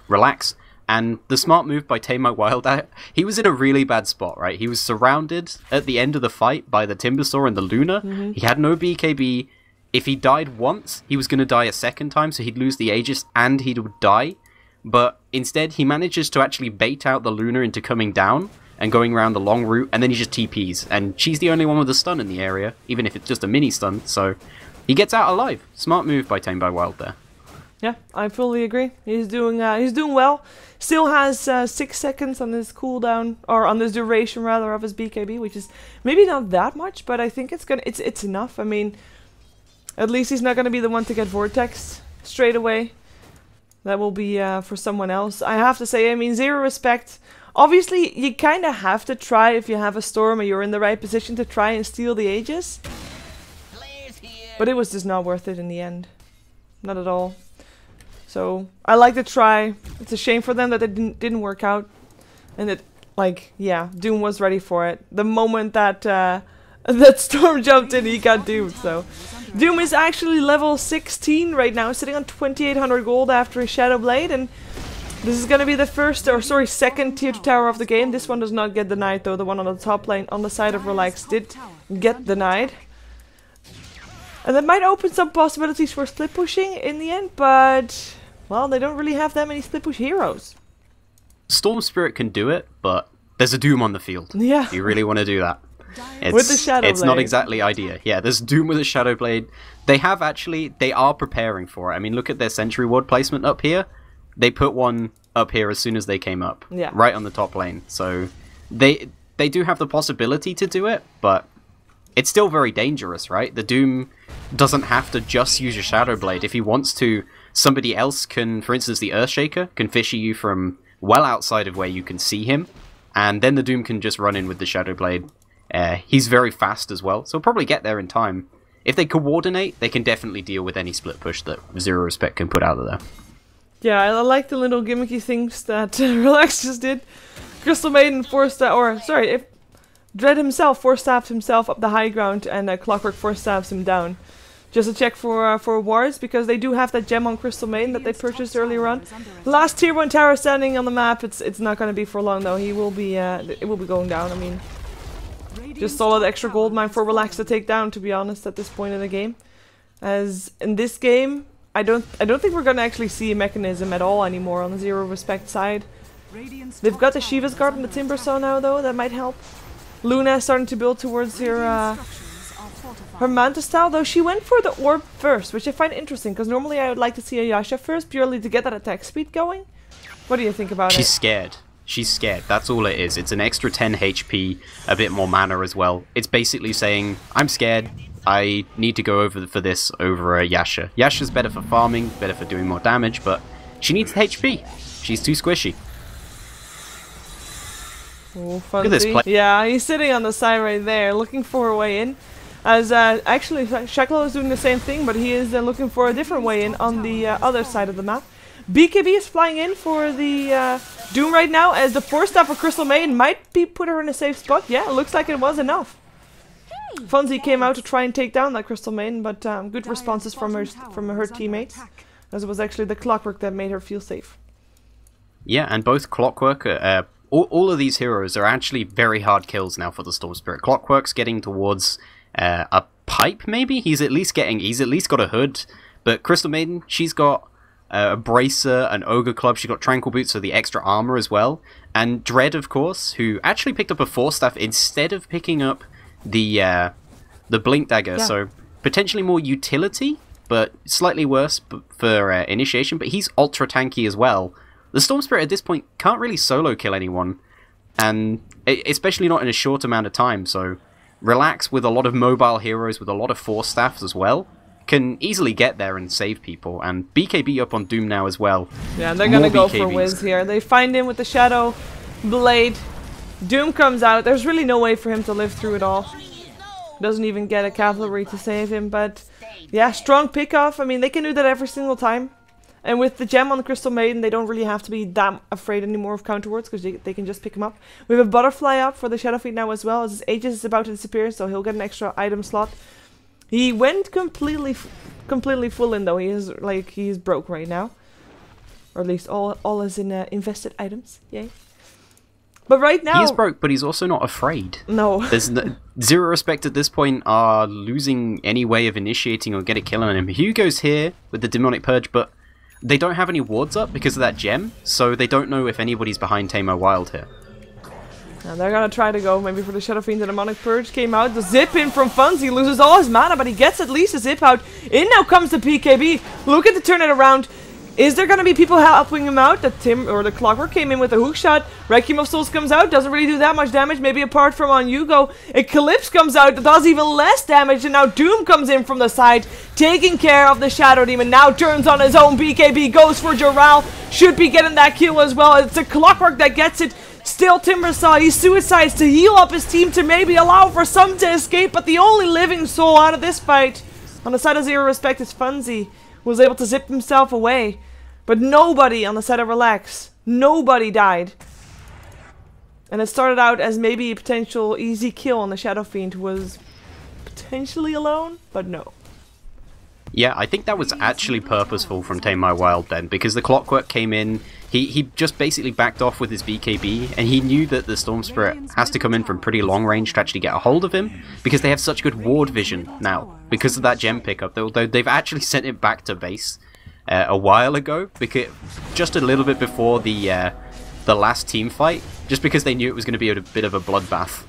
Relax. And the smart move by Tame My Wild, he was in a really bad spot, right? He was surrounded at the end of the fight by the Timbersaw and the Luna. He had no BKB. If he died once, he was going to die a second time, so he'd lose the Aegis and he would die. But instead, he manages to actually bait out the Luna into coming down and going around the long route, and then he just TPs. And she's the only one with a stun in the area, even if it's just a mini stun, so he gets out alive. Smart move by Tame by Wild there. Yeah, I fully agree. He's doing well. Still has 6 seconds on his cooldown, or on his duration rather, of his BKB, which is maybe not that much, but I think it's enough. I mean, at least he's not gonna be the one to get Vortex straight away. That will be for someone else. I have to say, I mean, 0Respect. Obviously, you kind of have to try if you have a Storm or you're in the right position to try and steal the Aegis. But it was just not worth it in the end. Not at all. So, I like to try. It's a shame for them that it didn't work out. And that, like, yeah, Doom was ready for it. The moment that that Storm jumped in, he got doomed, so. Doom is actually level 16 right now, sitting on 2,800 gold after his Shadow Blade, and this is gonna be the first, or sorry, second tier 2 tower of the game. This one does not get denied though, the one on the top lane on the side of Relax did get denied. And that might open some possibilities for split pushing in the end, but, well, they don't really have that many split push heroes. Storm Spirit can do it, but there's a Doom on the field. Yeah. You really want to do that. With the Shadow Blade. It's not exactly ideal. Yeah, there's Doom with a Shadow Blade. They are preparing for it. I mean, look at their Sentry Ward placement up here. They put one up here as soon as they came up. Yeah. Right on the top lane. So they do have the possibility to do it, but it's still very dangerous, right? The Doom doesn't have to just use your Shadow Blade. If he wants to, somebody else can, for instance, the Earthshaker can fisher you from well outside of where you can see him, and then the Doom can just run in with the Shadow Blade. He's very fast as well, so he'll probably get there in time. If they coordinate, they can definitely deal with any split push that 0Respect can put out of there. Yeah, I like the little gimmicky things that Relax just did. Crystal Maiden Dread himself force-stabbed himself up the high ground, and Clockwork force-stabs him down. Just a check for wards, because they do have that gem on Crystal Maiden that they purchased earlier on. Last tier 1 tower standing on the map. It's not going to be for long though. He will be it will be going down. I mean, just solid extra gold mine for Relax to take down, to be honest, at this point in the game. As in this game, I don't think we're going to actually see a mechanism at all anymore on the 0Respect side. They've got the Shiva's Guard and the Timbersaw now though. That might help. Luna is starting to build towards her Mantis style, though she went for the orb first, which I find interesting, because normally I would like to see a Yasha first, purely to get that attack speed going. What do you think about it? She's scared. She's scared. That's all it is. It's an extra 10 HP, a bit more mana as well. It's basically saying, I'm scared. I need to go over for this over a Yasha. Yasha's better for farming, better for doing more damage, but she needs HP. She's too squishy. Oh, look at this play. Yeah, he's sitting on the side right there, looking for a way in. As actually, Sheklo is doing the same thing, but he is looking for a different way in on the other side of the map. BKB is flying in for the Doom right now, as the 4-star for Crystal Maiden might be put her in a safe spot. Yeah, it looks like it was enough. Funzy came out to try and take down that Crystal Maiden, but good responses from her teammates, as it was actually the Clockwork that made her feel safe. Yeah, and both Clockwork, all of these heroes are actually very hard kills now for the Storm Spirit. Clockwork's getting towards a pipe, maybe? He's at least got a hood, but Crystal Maiden, she's got a Bracer, an Ogre Club, she got Tranquil Boots, so the extra armor as well. And Dread, of course, who actually picked up a 4-staff instead of picking up the Blink Dagger, yeah. So potentially more utility, but slightly worse for initiation, but he's ultra tanky as well. The Storm Spirit at this point can't really solo kill anyone, and especially not in a short amount of time, so Relax, with a lot of mobile heroes, with a lot of 4-staffs as well, can easily get there and save people, and BKB up on Doom now as well. Yeah, they're gonna go for Wiz here. They find him with the Shadow Blade. Doom comes out. There's really no way for him to live through it all. Doesn't even get a cavalry to save him, but yeah, strong pick-off. I mean, they can do that every single time. And with the gem on the Crystal Maiden, they don't really have to be that afraid anymore of counter wards, because they can just pick him up. We have a Butterfly up for the Shadowfiend now as well, as his Aegis is about to disappear, so he'll get an extra item slot. He went completely full in though. He's broke right now, or at least all is in invested items. Yay! But right now he's broke, but he's also not afraid. No, there's zero respect at this point. Are losing any way of initiating or get a kill on him. Hugo's here with the Demonic Purge, but they don't have any wards up because of that gem, so they don't know if anybody's behind Tamar Wild here. And they're gonna try to go maybe for the Shadowfiend. The Demonic Purge came out. The zip in from Funzy loses all his mana, but he gets at least a zip out. In now comes the PKB. Looking to turn it around. Is there gonna be people helping him out? The Clockwork came in with a hook shot. Requiem of Souls comes out, doesn't really do that much damage, maybe apart from on Hugo. Eclipse comes out, does even less damage, and now Doom comes in from the side, taking care of the Shadow Demon. Now turns on his own. BKB goes for Joral. Should be getting that kill as well. It's a Clockwork that gets it. Still Timbersaw, he suicides to heal up his team to maybe allow for some to escape, but the only living soul out of this fight on the side of 0Respect is Funzy, who was able to zip himself away. But nobody on the side of Relax, nobody died. And it started out as maybe a potential easy kill on the Shadowfiend, who was potentially alone, but no. Yeah, I think that was actually purposeful from Tamar Wild then, because the Clockwork came in, he just basically backed off with his BKB, and he knew that the Storm Spirit has to come in from pretty long range to actually get a hold of him, because they have such good ward vision now, because of that gem pickup. They've actually sent it back to base a while ago, because just a little bit before the last team fight, just because they knew it was going to be a bit of a bloodbath.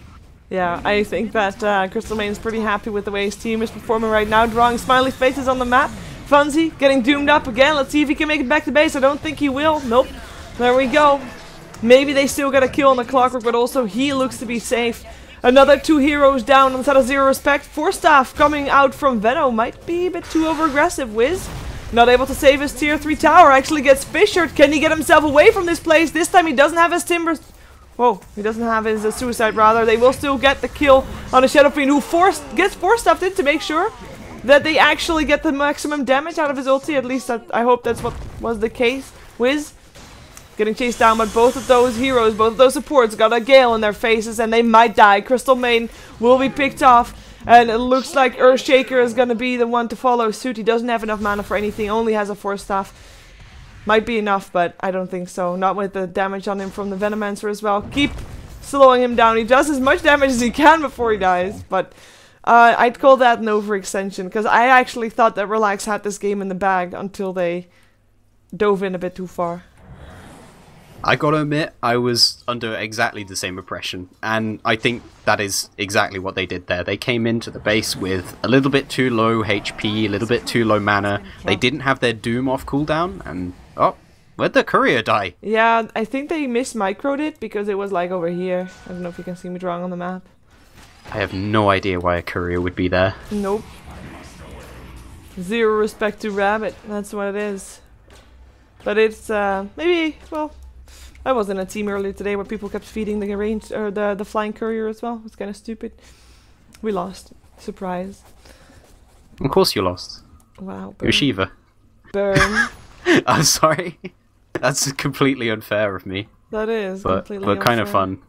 Yeah, I think that Crystal Main's pretty happy with the way his team is performing right now, drawing smiley faces on the map. Funzy getting doomed up again. Let's see if he can make it back to base. I don't think he will. Nope. There we go. Maybe they still get a kill on the Clockwork, but also he looks to be safe. Another 2 heroes down on the side of 0Respect. 4-staff coming out from Venom. Might be a bit too over-aggressive. Wiz not able to save his tier 3 tower. Actually gets fissured. Can he get himself away from this place? This time he doesn't have his timbers. Whoa, he doesn't have his suicide rather. They will still get the kill on the Shadowfiend, who gets 4-staffed in to make sure that they actually get the maximum damage out of his ulti. At least I hope that's what was the case. Wiz getting chased down, but both of those heroes, both of those supports got a gale in their faces and they might die. Crystal Main will be picked off, and it looks like Earthshaker is going to be the one to follow suit. He doesn't have enough mana for anything, only has a 4-staff. Might be enough, but I don't think so. Not with the damage on him from the Venomancer as well. Keep slowing him down. He does as much damage as he can before he dies, but I'd call that an overextension, because I actually thought that Relax had this game in the bag until they dove in a bit too far. I gotta admit, I was under exactly the same impression, and I think that is exactly what they did there. They came into the base with a little bit too low HP, a little bit too low mana. They didn't have their Doom off cooldown, and oh, Where'd the courier die? Yeah, I think they mismicroed it because it was like over here. I don't know if you can see me drawing on the map. I have no idea why a courier would be there. Nope. 0 respect to Rabbit. That's what it is. But it's maybe, well, I was in a team earlier today where people kept feeding the range or the flying courier as well. It's kind of stupid. We lost. Surprise. Of course you lost. Wow. You're Shiva. Burn. I'm sorry. That's completely unfair of me. That is completely but kind of unfair. fun.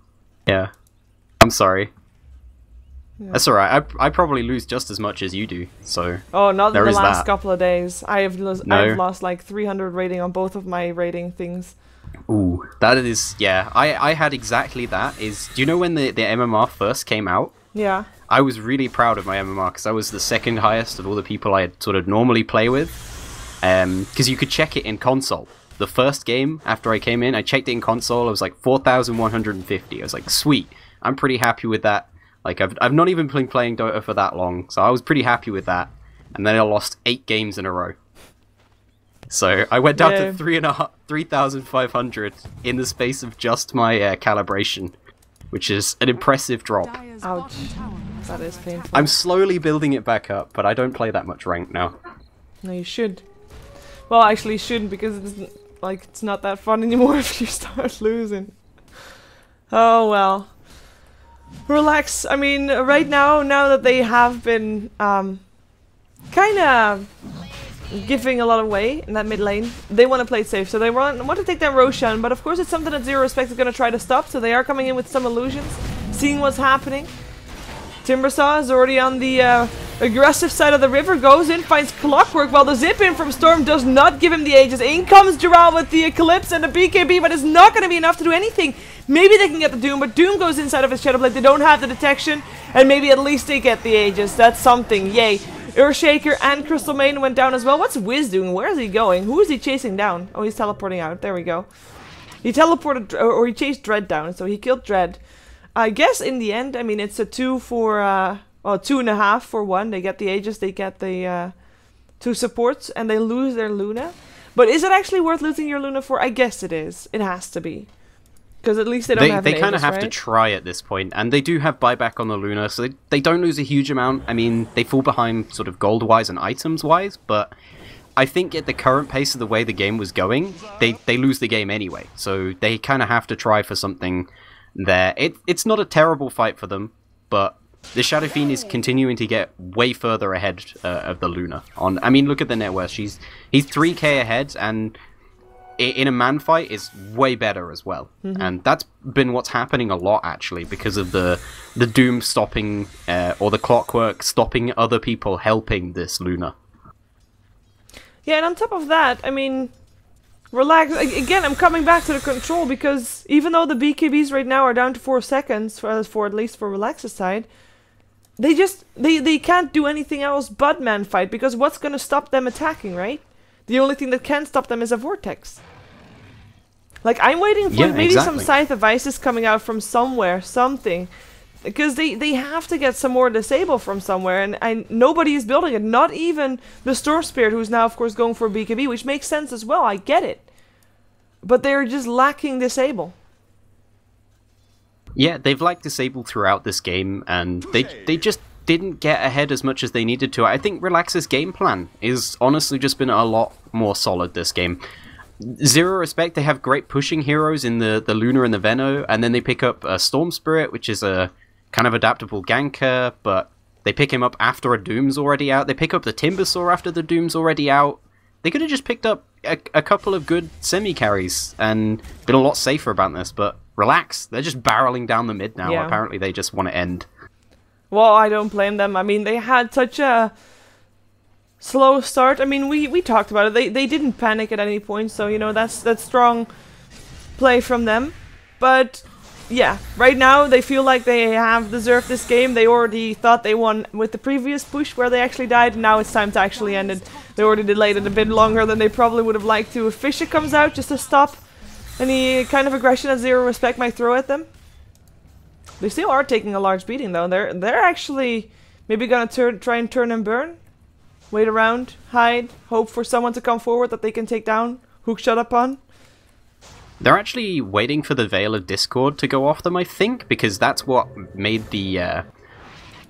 Yeah. I'm sorry. Yeah. That's alright. I probably lose just as much as you do, so... Oh, not in there the is last that. couple of days. I've No. lost like 300 rating on both of my rating things. Ooh, that is... Yeah, I had exactly that. Do you know when the MMR first came out? Yeah. I was really proud of my MMR because I was the second highest of all the people I sort of normally play with. Because you could check it in console. The first game after I came in, I checked it in console. I was like 4,150. I was like, sweet. I'm pretty happy with that. Like I've not even been playing Dota for that long, so I was pretty happy with that. And then I lost 8 games in a row. So I went down to 3,500 in the space of just my calibration, which is an impressive drop. Ouch. That is painful. I'm slowly building it back up, but I don't play that much ranked now. No, you should. Well, actually, you shouldn't because it's not that fun anymore if you start losing. Oh well. Relax. I mean, right now that they have been kind of giving a lot away in that mid lane, they want to play it safe. So they want to take down Roshan, but of course it's something that 0 Respect is going to try to stop. So they are coming in with some illusions, seeing what's happening. Timbersaw is already on the aggressive side of the river, goes in, finds Clockwork, while the zip in from Storm does not give him the Aegis. In comes Dural with the Eclipse and the BKB, but it's not going to be enough to do anything. Maybe they can get the Doom, but Doom goes inside of his Shadowblade. They don't have the detection, and maybe at least they get the Aegis. That's something, yay. Earthshaker and Crystal Maiden went down as well. What's Wiz doing? Where is he going? Who is he chasing down? Oh, he's teleporting out. There we go. He teleported, or he chased Dread down, so he killed Dread. I guess in the end, I mean, it's a 2 for, well, 2.5 for 1. They get the Aegis, they get the 2 supports, and they lose their Luna. But is it actually worth losing your Luna for? I guess it is. It has to be. Because at least they don't have an They kind of Aegis, have right? to try at this point, and they do have buyback on the Luna, so they don't lose a huge amount. I mean, they fall behind sort of gold-wise and items-wise, but I think at the current pace of the way the game was going, they lose the game anyway. So they kind of have to try for something there. It's not a terrible fight for them, but the Shadow Fiend is continuing to get way further ahead of the Luna. I mean, look at the net worth. He's 3k ahead, and in a man fight is way better as well. And that's been what's happening a lot, actually, because of the Doom stopping, or the Clockwork stopping other people helping this Luna. Yeah, and on top of that, I mean, relax. Again, I'm coming back to the control, because even though the BKBs right now are down to 4 seconds, for at least for Relax's side, they can't do anything else but man fight, because what's going to stop them attacking, right? The only thing that can stop them is a Vortex. Like, I'm waiting for maybe some Scythe of Isis coming out from somewhere, something. Because they have to get some more Disable from somewhere, and nobody is building it. Not even the Storm Spirit, who's now, of course, going for BKB, which makes sense as well, I get it. But they're just lacking Disable. Yeah, they've lacked Disable throughout this game, and they just didn't get ahead as much as they needed to. I think Relax's game plan is honestly just been a lot more solid this game. 0 Respect, they have great pushing heroes in the Luna and the Veno, and then they pick up a Storm Spirit, which is a kind of adaptable ganker, but they pick him up after a Doom's already out. They pick up the Timbersaw after the Doom's already out. They could have just picked up a couple of good semi-carries and been a lot safer about this, but Relax, they're just barreling down the mid now. Yeah. Apparently they just want to end. Well, I don't blame them. I mean, they had such a slow start. I mean, we talked about it. They didn't panic at any point, so, you know, that's strong play from them. But yeah, right now they feel like they have deserved this game. They already thought they won with the previous push where they actually died, and now it's time to actually end it. They already delayed it a bit longer than they probably would have liked to. If Fisher comes out just to stop any kind of aggression that 0 Respect might throw at them. They still are taking a large beating, though. They're actually maybe gonna try and turn and burn. Wait around, hide, hope for someone to come forward that they can take down, hook shot upon. They're actually waiting for the Veil of Discord to go off them, I think, because that's what made the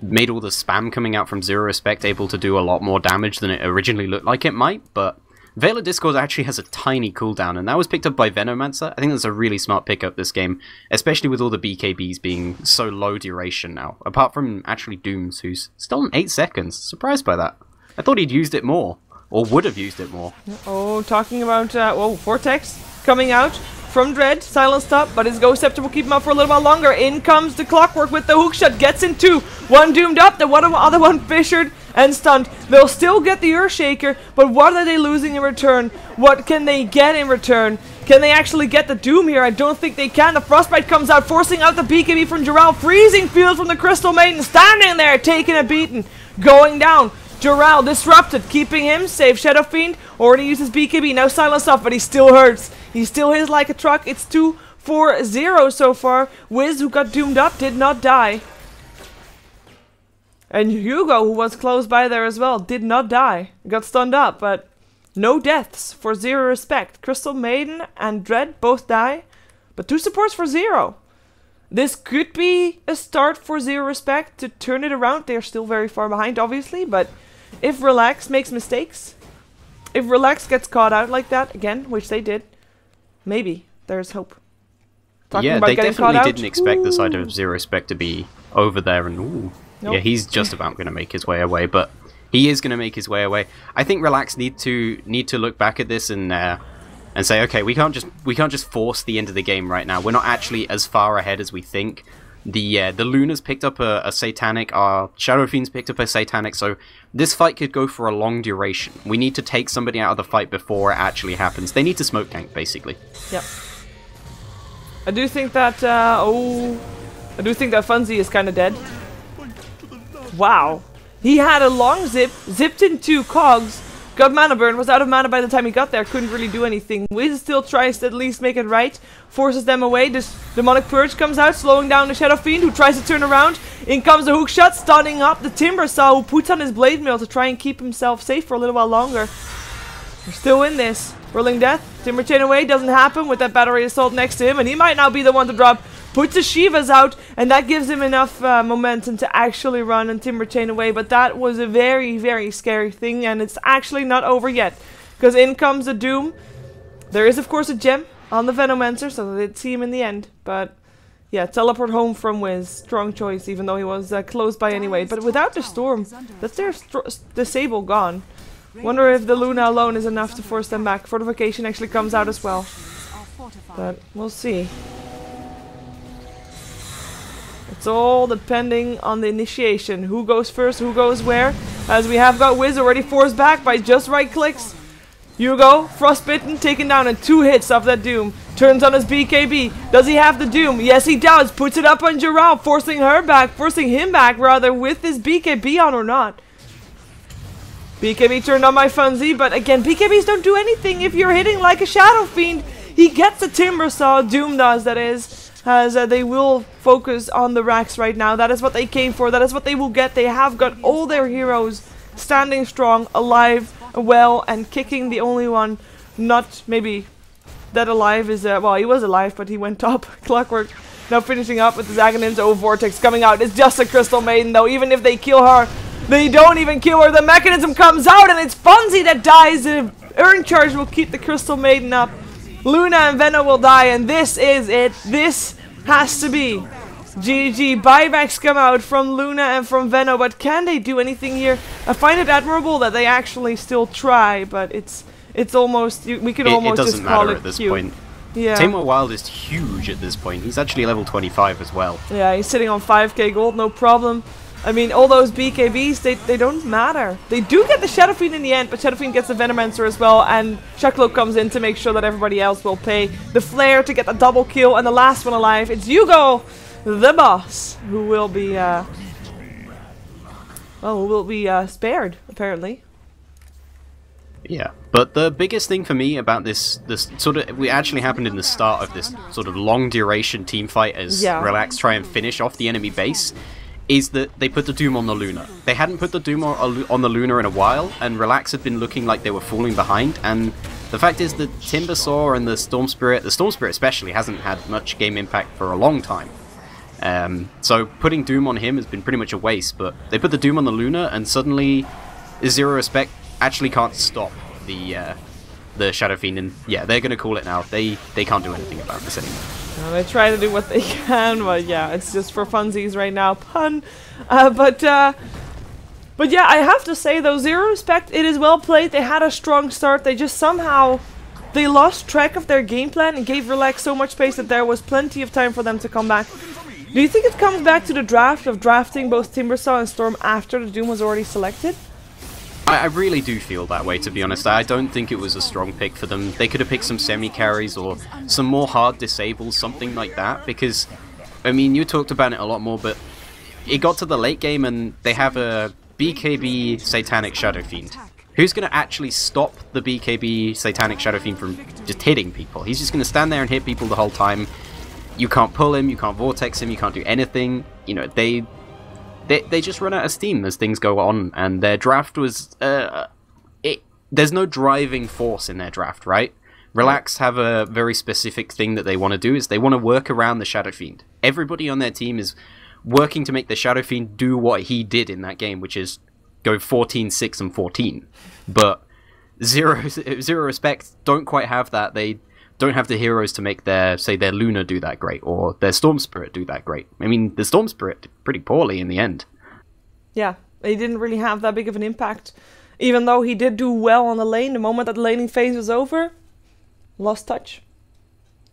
made all the spam coming out from 0Respect able to do a lot more damage than it originally looked like it might, but Veil of Discord actually has a tiny cooldown, and that was picked up by Venomancer. I think that's a really smart pickup this game, especially with all the BKBs being so low duration now, apart from actually Dooms, who's still in 8 seconds. Surprised by that. I thought he'd used it more, or would have used it more. Oh, talking about, Vortex coming out from Dread, silenced up, but his Ghost Scepter will keep him up for a little while longer. In comes the Clockwork with the hookshot, gets in two. One doomed up, the other one fissured and stunned. They'll still get the Earthshaker, but what are they losing in return? What can they get in return? Can they actually get the Doom here? I don't think they can. The Frostbite comes out, forcing out the BKB from Jarrell. Freezing Field from the Crystal Maiden, standing there, taking a beating, going down. Jarrell disrupted, keeping him safe. Shadow Fiend already uses BKB, now silenced off, but he still hurts. He still hits like a truck. It's 2-4-0 so far. Wiz, who got doomed up, did not die. And Hugo, who was close by there as well, did not die. Got stunned up, but no deaths for 0Respect. Crystal Maiden and Dread both die, but 2 supports for 0. This could be a start for 0Respect to turn it around. They're still very far behind, obviously, but if Relax makes mistakes, if Relax gets caught out like that again, which they did, maybe there's hope. Yeah, they definitely didn't expect the side of 0Respect to be over there, and nope. Yeah, he's just about going to make his way away, but he is going to make his way away. I think Relax need to look back at this and say, okay, we can't just force the end of the game right now. We're not actually as far ahead as we think. The Luna's picked up a Satanic, our Shadow Fiend's picked up a Satanic, so this fight could go for a long duration. We need to take somebody out of the fight before it actually happens. They need to smoke tank, basically. Yep. I do think that, Funzy is kind of dead. Wow. He had a long zip, zipped into cogs, got mana burn, was out of mana by the time he got there, couldn't really do anything. Wiz still tries to at least make it right, forces them away. This Demonic Purge comes out, slowing down the Shadow Fiend, who tries to turn around. In comes the hookshot, stunning up the Timbersaw, who puts on his Blade Mail to try and keep himself safe for a little while longer. We're still in this. Whirling Death, Timber Chain away, doesn't happen with that Battery Assault next to him, and he might now be the one to drop. Puts the Shivas out, and that gives him enough momentum to actually run and Timber Chain away. But that was a very, very scary thing, and it's actually not over yet. Because in comes the Doom. There is, of course, a gem on the Venomancer, so they did see him in the end. But, yeah, teleport home from Wiz. Strong choice, even though he was close by anyway. But without the Storm, that's their Disable gone. Wonder if the Luna alone is enough to force them back. Fortification actually comes out as well. But we'll see. It's all depending on the initiation. Who goes first, who goes where. As we have got Wiz already forced back by just right clicks. Hugo, Frostbitten, taken down in 2 hits of that Doom. Turns on his BKB. Does he have the Doom? Yes, he does. Puts it up on Jarrell, forcing him back rather, with his BKB on or not. BKB turned on by Funzy, but again, BKBs don't do anything if you're hitting like a Shadow Fiend. He gets the Timbersaw, Doom does, that is, as they will focus on the racks right now. That is what they came for, that is what they will get. They have got all their heroes standing strong, alive, well, and kicking. The only one not maybe dead alive is, well, he was alive, but he went top. Clockwork now finishing up with his Aghanim's Vortex coming out. It's just a Crystal Maiden, though. Even if they kill her, they don't even kill her. The mechanism comes out, and it's Funzy that dies. The Urn Charge will keep the Crystal Maiden up. Luna and Venno will die, and this is it. This has to be GG. Buybacks come out from Luna and from Venno, but can they do anything here? I find it admirable that they actually still try, but it's almost, we could almost just call it at this cute. point. Yeah. Tamor Wild is huge at this point. He's actually level 25 as well. Yeah, he's sitting on 5k gold, no problem. I mean, all those BKBs, they don't matter. They do get the Shadow Fiend in the end, but Shadow Fiend gets the Venomancer as well, and Shaklo comes in to make sure that everybody else will pay the Flare to get the double kill, and the last one alive, it's Hugo, the boss, who will be, spared, apparently. Yeah, but the biggest thing for me about this sort of, it actually happened in the start of this sort of long duration team fight as Relax try and finish off the enemy base, is that they put the Doom on the Luna. They hadn't put the Doom on the Luna in a while, and Relax had been looking like they were falling behind, and The fact is that Timbersaw and the Storm Spirit especially, hasn't had much game impact for a long time. So putting Doom on him has been pretty much a waste, but they put the Doom on the Luna, and suddenly 0Respect actually can't stop the Shadow Fiend, and yeah, they're gonna call it now. They can't do anything about this anymore. Well, they try to do what they can, but yeah, it's just for funsies right now. Pun. But yeah, I have to say though, 0Respect, it is well played. They had a strong start. They just somehow they lost track of their game plan and gave Relax so much space that there was plenty of time for them to come back. Do you think it comes back to the draft of drafting both Timbersaw and Storm after the Doom was already selected? I really do feel that way, to be honest. I don't think it was a strong pick for them. They could have picked some semi-carries or some more hard disables, something like that, because, I mean, you talked about it a lot more, but it got to the late game and they have a BKB Satanic Shadow Fiend. Who's going to actually stop the BKB Satanic Shadow Fiend from just hitting people? He's just going to stand there and hit people the whole time. You can't pull him, you can't vortex him, you can't do anything. You know, they just run out of steam as things go on, and their draft was... there's no driving force in their draft, right? Relax have a very specific thing that they want to do, is they want to work around the Shadow Fiend. Everybody on their team is working to make the Shadow Fiend do what he did in that game, which is go 14, 6, and 14. But 0Respect don't quite have that. They don't have the heroes to make their Luna do that great, or their Storm Spirit do that great. I mean, the Storm Spirit did pretty poorly in the end. Yeah, he didn't really have that big of an impact. Even though he did do well on the lane, the moment that the laning phase was over, lost touch.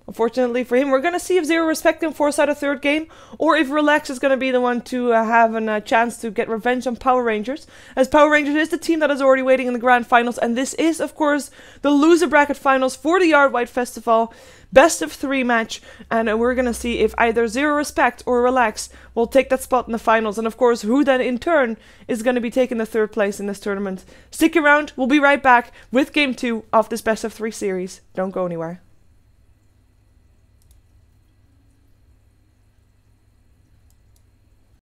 Unfortunately for him, we're going to see if 0Respect can force out a third game, or if Relax is going to be the one to have a chance to get revenge on Power Rangers, as Power Rangers is the team that is already waiting in the grand finals, and this is, of course, the loser bracket finals for the Yardwide Festival, best of 3 match, and we're going to see if either 0Respect or Relax will take that spot in the finals, and of course, who then in turn is going to be taking the 3rd place in this tournament. Stick around, we'll be right back with Game 2 of this best of 3 series. Don't go anywhere.